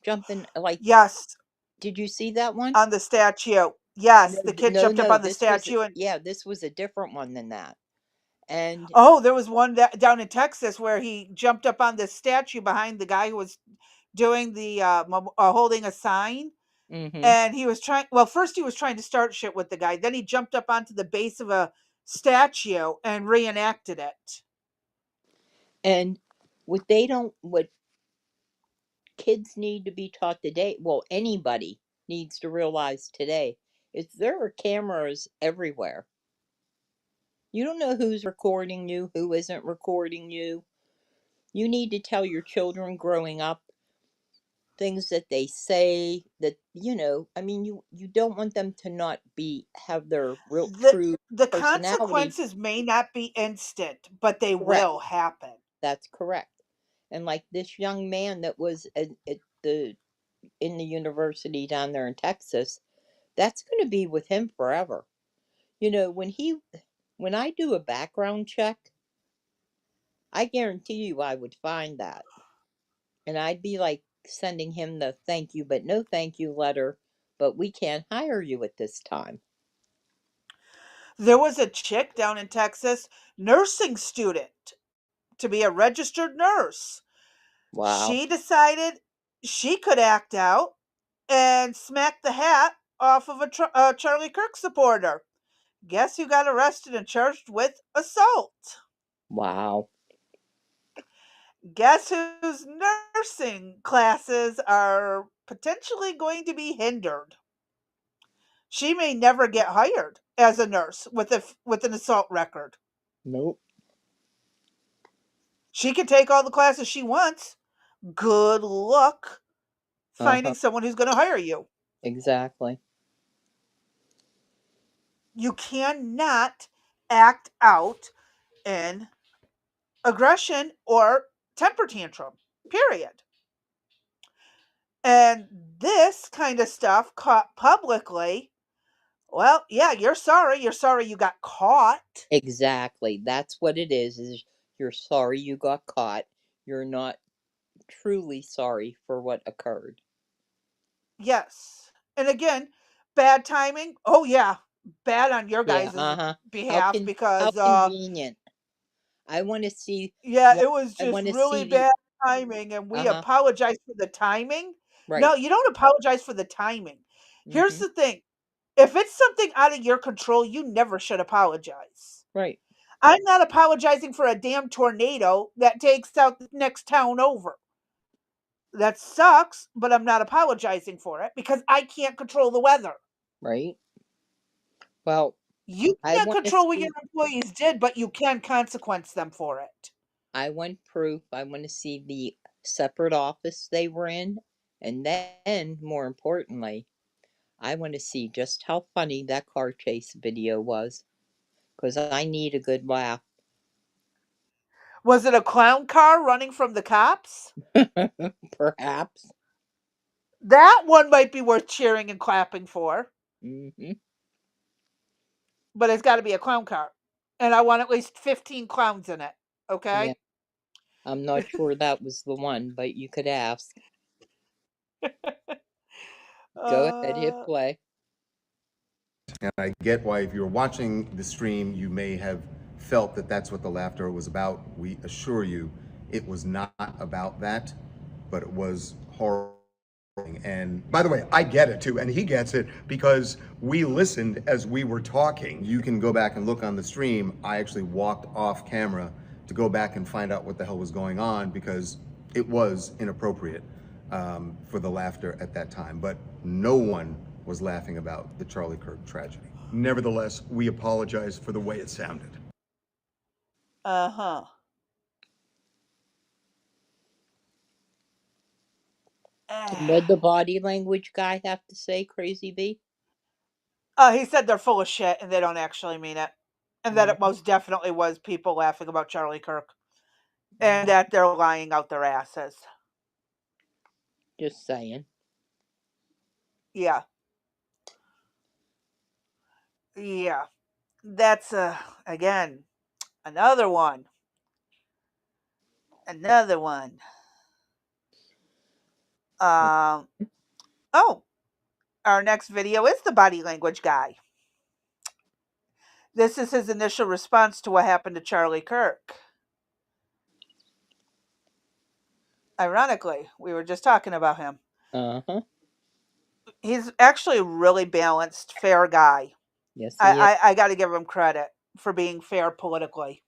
jumping like. Yes. Did you see that one? On the statue. No, Yes, the kid no, jumped up no. on the This was statue and this was a different one than that. And oh, there was one that down in Texas where he jumped up on this statue behind the guy who was doing the holding a sign, mm-hmm. and he was trying. Well, first he was trying to start shit with the guy. Then he jumped up onto the base of a statue and reenacted it. And what kids need to be taught today, well, anybody needs to realize today, is there are cameras everywhere. You don't know who's recording you, who isn't recording you. You need to tell your children growing up things that they say that, I mean, you don't want them to not have their real The true the personality. consequences may not be instant, but they Correct. will happen. That's correct. And like this young man that was in the university down there in Texas, that's going to be with him forever. When I do a background check, I guarantee you I would find that. And I'd be like sending him the thank you, but no thank you letter, but we can't hire you at this time. There was a chick down in Texas, nursing student, to be a registered nurse. Wow. She decided she could act out and smack the hat off of a Charlie Kirk supporter. Guess who got arrested and charged with assault? Wow. Guess whose nursing classes are potentially going to be hindered? She may never get hired as a nurse with an assault record. Nope. She can take all the classes she wants. Good luck finding Uh-huh. someone who's going to hire you. Exactly. You cannot act out in aggression or temper tantrum, period. And this kind of stuff caught publicly, well, yeah, you're sorry. You're sorry you got caught. Exactly. That's what it is you're sorry you got caught. You're not truly sorry for what occurred. Yes. And again, bad timing? Oh yeah, bad on your Yeah, guys' how behalf how because convenient. I want to see yeah, what it was I just want to really see the bad timing, and we uh-huh. apologize for the timing. Right. No, you don't apologize for the timing. Here's Mhm. the thing. If it's something out of your control, you never should apologize. Right. I'm not apologizing for a damn tornado that takes out the next town over. That sucks, but I'm not apologizing for it because I can't control the weather. Right. Well, You I can't want to control what your see employees did, but you can consequence them for it. I want proof. I want to see the separate office they were in, and then more importantly, I want to see just how funny that car chase video was, because I need a good laugh. Was it a clown car running from the cops? Perhaps. That one might be worth cheering and clapping for, Hmm. but it's got to be a clown car. And I want at least 15 clowns in it. Yeah, Okay? I'm not sure that was the one, but you could ask. Go ahead, hit Uh, play. And I get why, if you're watching the stream, you may have felt that that's what the laughter was about. We assure you it was not about that, but it was horrible. And by the way, I get it too, and he gets it because we listened as we were talking. You can go back and look on the stream. I actually walked off camera to go back and find out what the hell was going on because it was inappropriate for the laughter at that time. But no one was laughing about the Charlie Kirk tragedy. Nevertheless, we apologize for the way it sounded. uh-huh. What the body language guy have to say, Crazy B? He said they're full of shit and they don't actually mean it. And that it Hmm. most definitely was people laughing about Charlie Kirk. And that they're lying out their asses. Just saying. Yeah. Yeah. That's again another one. Another one. Um oh, our next video is the body language guy. This is his initial response to what happened to Charlie Kirk. Ironically, we were just talking about him. Uh-huh. He's actually a really balanced, fair guy. Yes, he is. I got to give him credit for being fair politically.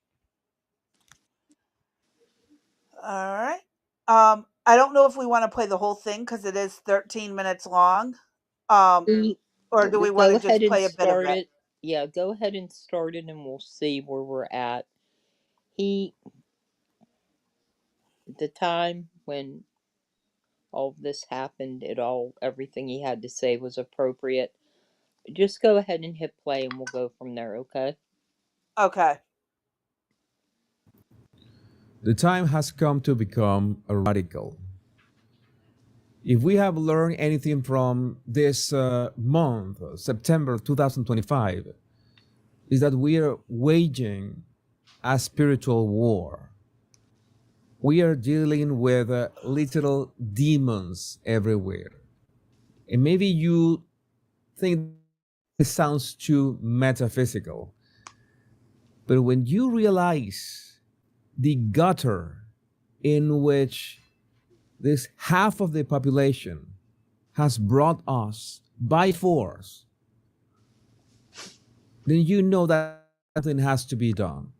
All right. I don't know if we want to play the whole thing because it is 13 minutes long. See, Or do we want go to ahead just and play a bit of start it? it. Yeah, go ahead and start it, and we'll see where we're at. He, the time when all this happened, everything he had to say was appropriate. Just go ahead and hit play, and we'll go from there. Okay. Okay. The time has come to become a radical. If we have learned anything from this month, September 2025, is that we are waging a spiritual war. We are dealing with literal demons everywhere. And maybe you think this sounds too metaphysical, but when you realize the gutter in which this half of the population has brought us by force, then you know that something has to be done.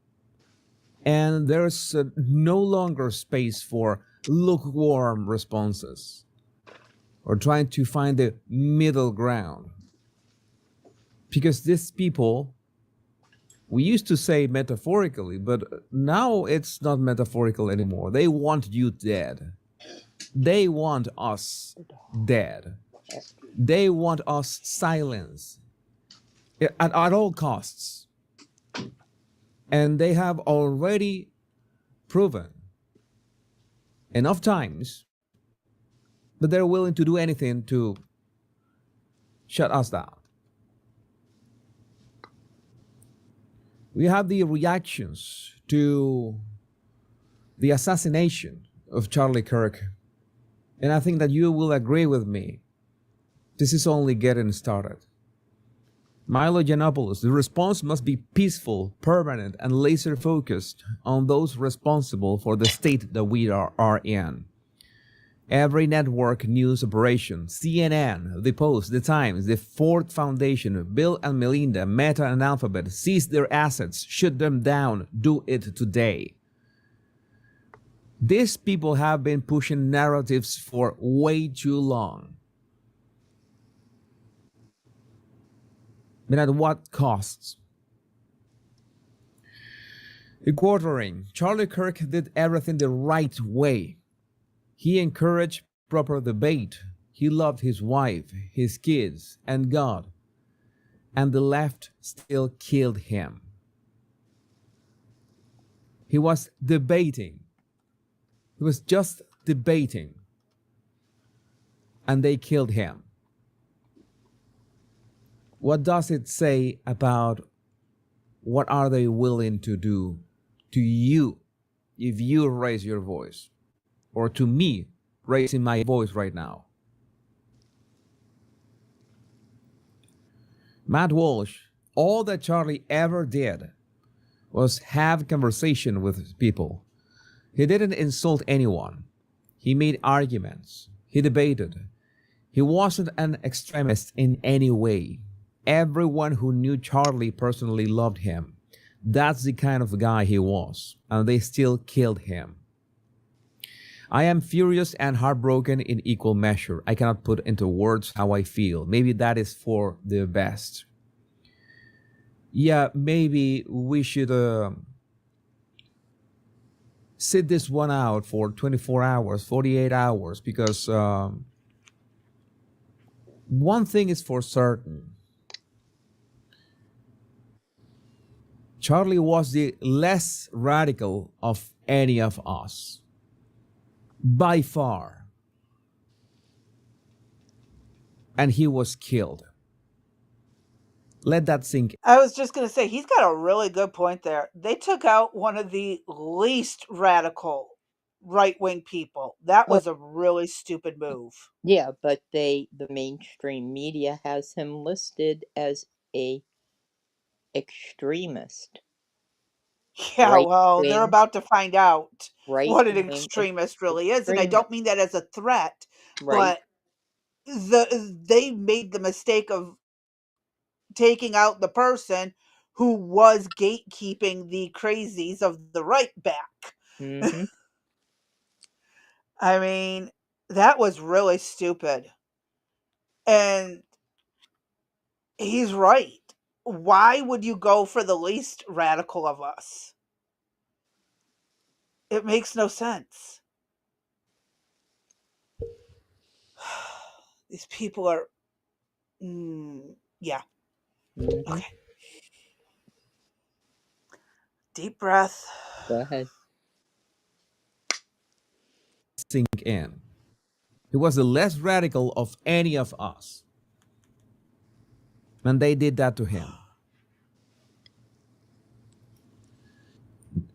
And there's no longer space for lukewarm responses or trying to find the middle ground. Because these people, we used to say metaphorically, but now it's not metaphorical anymore. They want you dead. They want us dead. They want us silenced at all costs. And they have already proven enough times that they're willing to do anything to shut us down. We have the reactions to the assassination of Charlie Kirk. And I think that you will agree with me. This is only getting started. Milo Yiannopoulos, the response must be peaceful, permanent, and laser focused on those responsible for the state that we are in. Every network news operation, CNN, The Post, The Times, the Ford Foundation, Bill and Melinda, Meta and Alphabet, seize their assets, shut them down, do it today. These people have been pushing narratives for way too long. But at what costs? Quartering, Charlie Kirk did everything the right way. He encouraged proper debate. He loved his wife, his kids, and God. And the left still killed him. He was debating. He was just debating. And they killed him. What does it say about what are they willing to do to you if you raise your voice? Or to me, raising my voice right now? Matt Walsh, all that Charlie ever did was have conversation with people. He didn't insult anyone. He made arguments. He debated. He wasn't an extremist in any way. Everyone who knew Charlie personally loved him. That's the kind of guy he was, and they still killed him. I am furious and heartbroken in equal measure. I cannot put into words how I feel. Maybe that is for the best. Yeah, maybe we should sit this one out for 24 hours, 48 hours, because one thing is for certain. Charlie was the less radical of any of us. By far. And he was killed. Let that sink in. I was just going to say, he's got a really good point there. They took out one of the least radical right-wing people. That was a really stupid move. Yeah, but the mainstream media has him listed as a extremist. Yeah, well, they're about to find out what an Right-wing extremist really is. And I extremist. don't mean that as a threat, Right. but they made the mistake of taking out the person who was gatekeeping the crazies of the right back. Mm-hmm. I mean, that was really stupid. And he's right. Why would you go for the least radical of us? It makes no sense. These people are yeah. Mm-hmm. Okay. Deep breath. Go ahead. Sink in. He was the less radical of any of us. And they did that to him.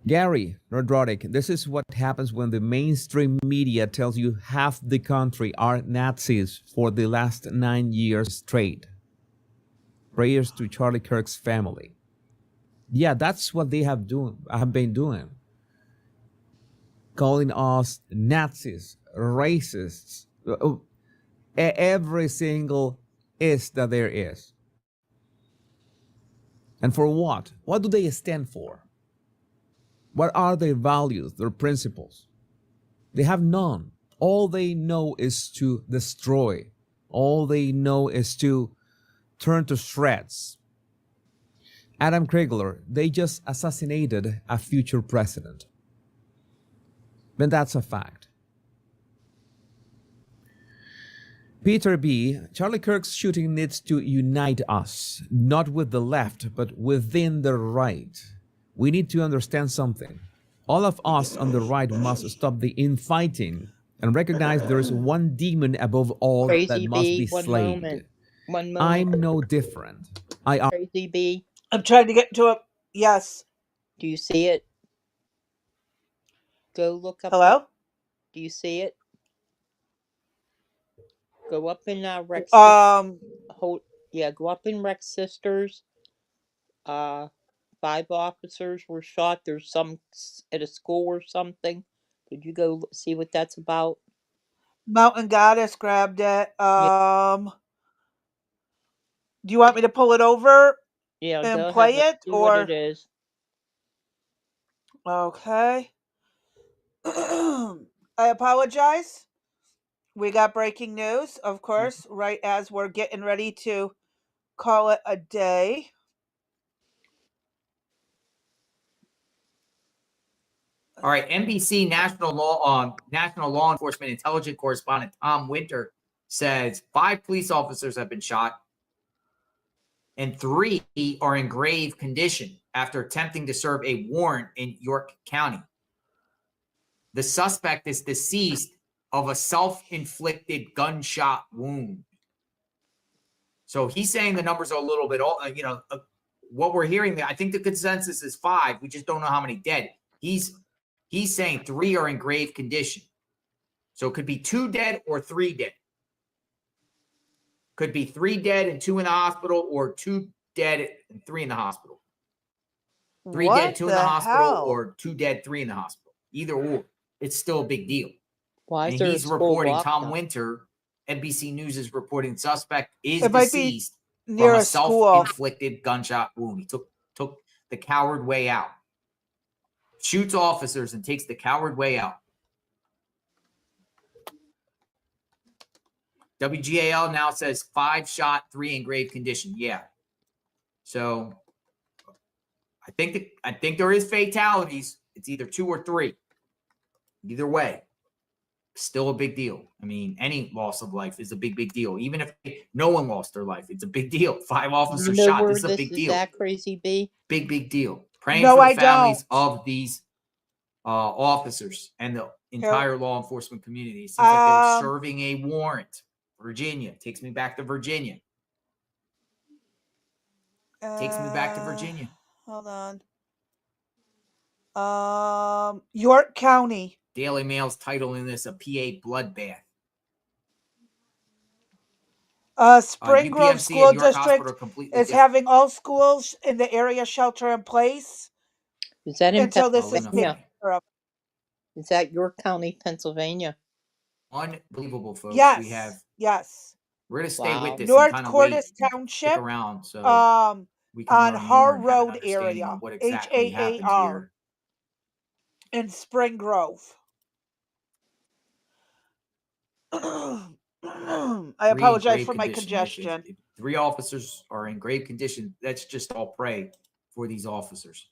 Gary Rodrodic, this is what happens when the mainstream media tells you half the country are Nazis for the last 9 years straight. Prayers to Charlie Kirk's family. Yeah, that's what they have been doing. Calling us Nazis, racists, every single is that there is. And for what? What do they stand for? What are their values, their principles? They have none. All they know is to destroy. All they know is to turn to shreds. Adam Kriegler, they just assassinated a future president. And that's a fact. Peter B., Charlie Kirk's shooting needs to unite us, not with the left, but within the right. We need to understand something. All of us on the right must stop the infighting and recognize there is one demon above all Crazy that must be one slain. moment. One moment. I'm no different. Crazy B. I'm trying to get to it. Yes. Do you see it? Go look up. Hello? Do you see it? Go up in Rex. Um. Hold. Yeah, Guttfield sisters. 5 officers were shot. There's some at a school or something. Did you go see what that's about? Mountain Goddess grabbed it. Yeah. Do you want me to pull it over Yeah, and go ahead. play Let's it, see what it or is. okay? I apologize. We got breaking news, of course, right as we're getting ready to call it a day. All right, NBC national law enforcement intelligence correspondent Tom Winter says 5 police officers have been shot and 3 are in grave condition after attempting to serve a warrant in York County. The suspect is deceased of a self-inflicted gunshot wound. So he's saying the numbers are a little bit, what we're hearing. I think the consensus is 5. We just don't know how many dead. He's saying 3 are in grave condition. So it could be 2 dead or 3 dead. Could be 3 dead and 2 in the hospital, or 2 dead and 3 in the hospital. 3 dead, 2 in the hospital, or 2 dead, 3 in the hospital. Either or, it's still a big deal. Why is And there he's a school reporting, Tom lockdown? Winter, NBC News is reporting the suspect is It might be deceased near from a a school. self-inflicted gunshot wound. He took the coward way out. Shoots officers and takes the coward way out. WGAL now says 5 shot, 3 in grave condition. Yeah. So I think there is fatalities. It's either 2 or 3. Either way, still a big deal. I mean, any loss of life is a big deal. Even if no one lost their life, it's a big deal. 5 officers shot. This is a big deal. That crazy be? Big deal. Praying No, for the I families don't. of these officers and the entire law enforcement community. It seems like they were serving a warrant. Virginia. Takes me back to Virginia. Takes me back to Virginia. Hold on. York County. Daily Mail's titling this a PA bloodbath. Spring Grove School District is having all schools in the area shelter in place. Is that in until this is Pennsylvania? taken care of. Is that York County, Pennsylvania? Unbelievable, folks. Yes. We're going to stay with this. North and Cordis wait, Township. Stick around so we can on learn Har more and have an Road understanding area. of what exactly happened HAAR. here. In Spring Grove. I apologize for my congestion. If 3 officers are in grave condition, let's just all pray for these officers.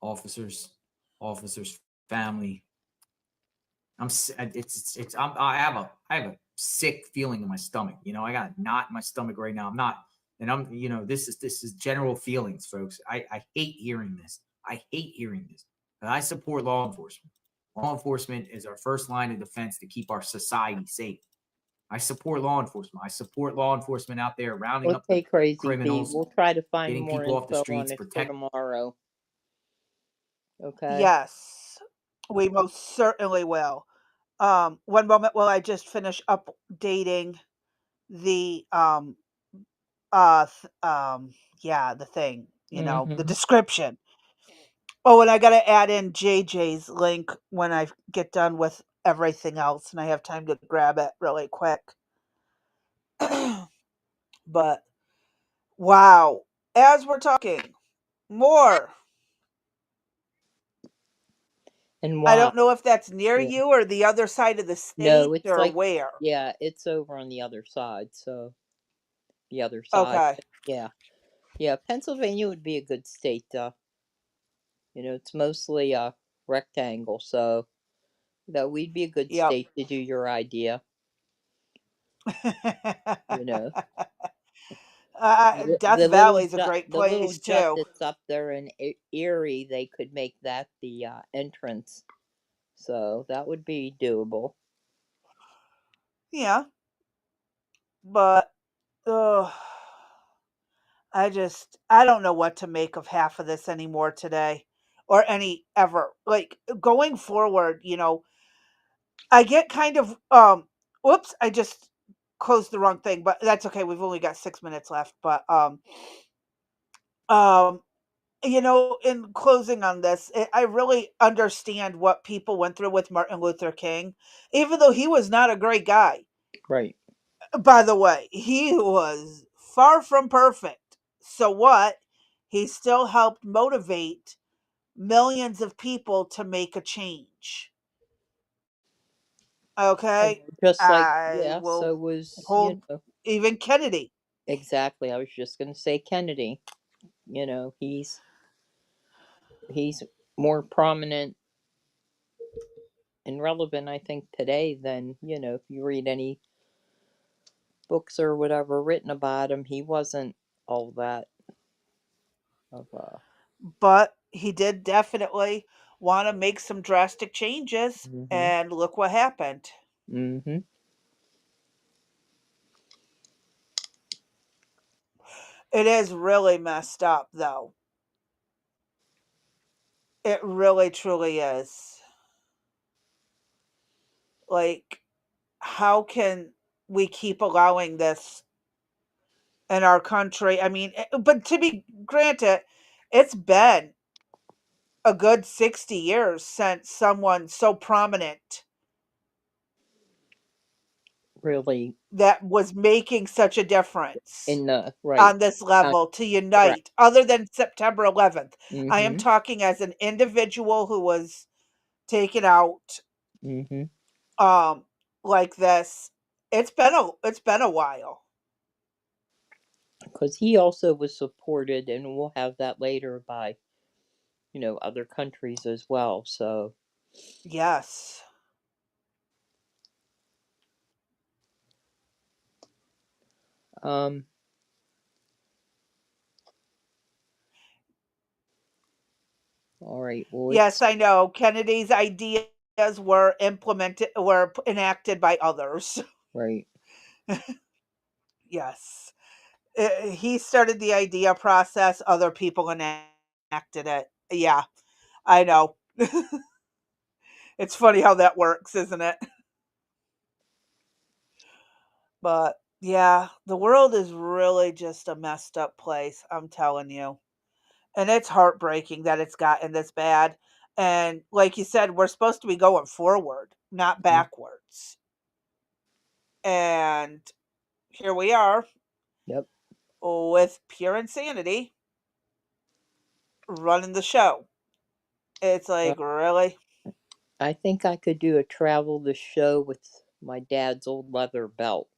Officers, family. I have a sick feeling in my stomach. I got a knot in my stomach right now. This is general feelings, folks. I hate hearing this. But I support law enforcement. Law enforcement is our first line of defense to keep our society safe. I support law enforcement. I support law enforcement out there rounding up the criminals. We'll try to find getting more people off the info streets, on it protect for tomorrow. Okay. Yes, we most certainly will. One moment while I just finish updating the the thing, the description. Oh, and I got to add in JJ's link when I get done with everything else and I have time to grab it really quick. But wow, as we're talking more. And I why? don't know if that's near you or the other side of the state No, it's or like where. Yeah, it's over on the other side. So the other side. Okay. Yeah. Pennsylvania would be a good state. It's mostly a rectangle, so that would be a good state to do your idea. Death Valley is a great the little place jut too. that's up there in Erie, they could make that the entrance, so that would be doable. Yeah, but I don't know what to make of half of this anymore today, or any ever. Like going forward, I get kind of I just closed the wrong thing, but that's okay. We've only got 6 minutes left. But um, in closing on this, I really understand what people went through with Martin Luther King, even though he was not a great guy. Right. By the way, he was far from perfect. So what? He still helped motivate millions of people to make a change. And Okay? just like, I yeah, will so was, hold even Kennedy. exactly. I was just going to say Kennedy. He's more prominent and relevant, I think, today than, if you read any books or whatever written about him, he wasn't all that of a. But he did definitely want to make some drastic changes, Mm-hmm. and look what happened. Mm-hmm. It is really messed up, though. It really, truly is. Like, how can we keep allowing this in our country? I mean, but to be granted, it's been a good 60 years since someone so prominent Really that was making such a difference in the right. on this Uh, level to correct. unite, other than September 11th. I am Mm-hmm. talking as an individual who was taken out Mm-hmm. um like this. It's been a while. Because he also was supported, and we'll have that later by, other countries as well. So, Yes. um, all right. Well, Yes, it's I know. Kennedy's ideas were enacted by others. right. Yes. He started the idea process, other people enacted it. Yeah, I know. It's funny how that works, isn't it? But yeah, the world is really just a messed up place, I'm telling you. And it's heartbreaking that it's gotten this bad. And like you said, we're supposed to be going forward, not backwards. And here we are Yep. with pure insanity running the show. It's Well, like, really? I think I could do a travel the show with my dad's old leather belt.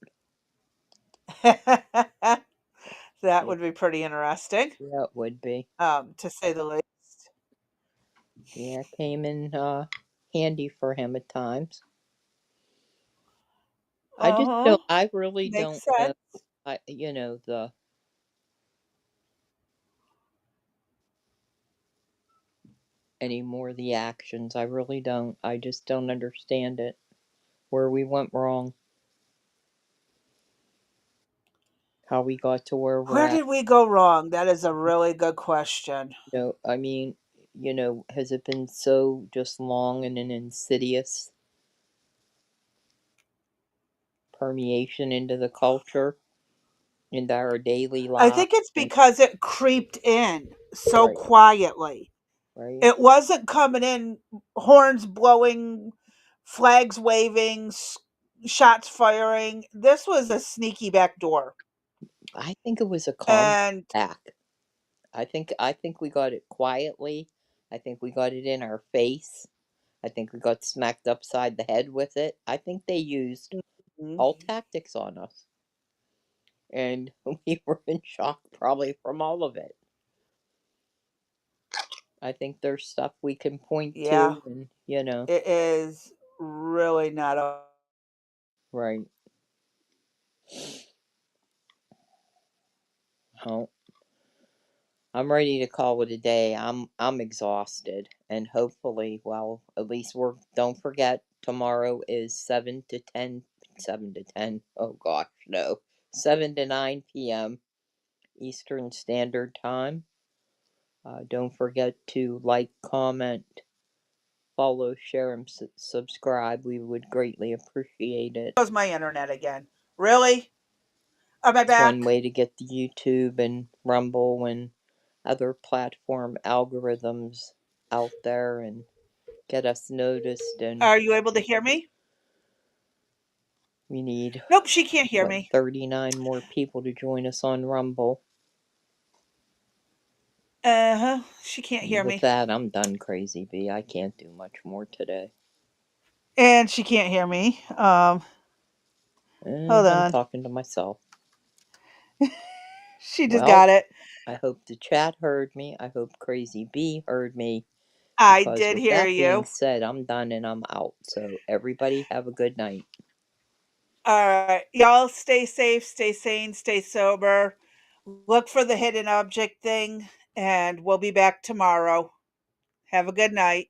That Yeah, would be pretty interesting, yeah, it would be. to say the least. Yeah, it came in handy for him at times. I Uh just huh. don't. I really Makes don't know. sense. The anymore the actions. I really don't. I just don't understand it. Where we went wrong, how we got to where we're Where at. did we go wrong? That is a really good question. I mean, has it been so just long and an insidious permeation into the culture, into our daily I lives? think it's And because it creeped in so right, quietly. right. It wasn't coming in, horns blowing, flags waving, shots firing. This was a sneaky back door. I think it was a calm And back. I think we got it quietly. I think we got it in our face. I think we got smacked upside the head with it. I think they used Mhm. all tactics on us. And we were in shock probably from all of it. I think there's stuff we can point Yeah, to, and it is really not a. right. Oh, I'm ready to call it a day. I'm exhausted, and hopefully, well, at least we're. Don't forget, tomorrow is 7 to 10, 7 to 10. Oh gosh, no, 7 to 9 p.m. Eastern Standard Time. Don't forget to like, comment, follow, share, and subscribe. We would greatly appreciate it. Was my internet again? Really? Am I It's one back? way to get the YouTube and Rumble and other platform algorithms out there and get us noticed. And Are you able to hear me? we need, Nope, she can't hear what, me. 39 more people to join us on Rumble. Uh-huh. She can't And hear with me. that, I'm done, Crazy B. I can't do much more today. And she can't hear me. Hold I'm on. talking to myself. She just Well, got it. I hope the chat heard me. I hope Crazy B heard me. I Because did with hear that being you. said, I'm done and I'm out. So everybody have a good night. All right. Y'all stay safe, stay sane, stay sober. Look for the hidden object thing, and we'll be back tomorrow. Have a good night.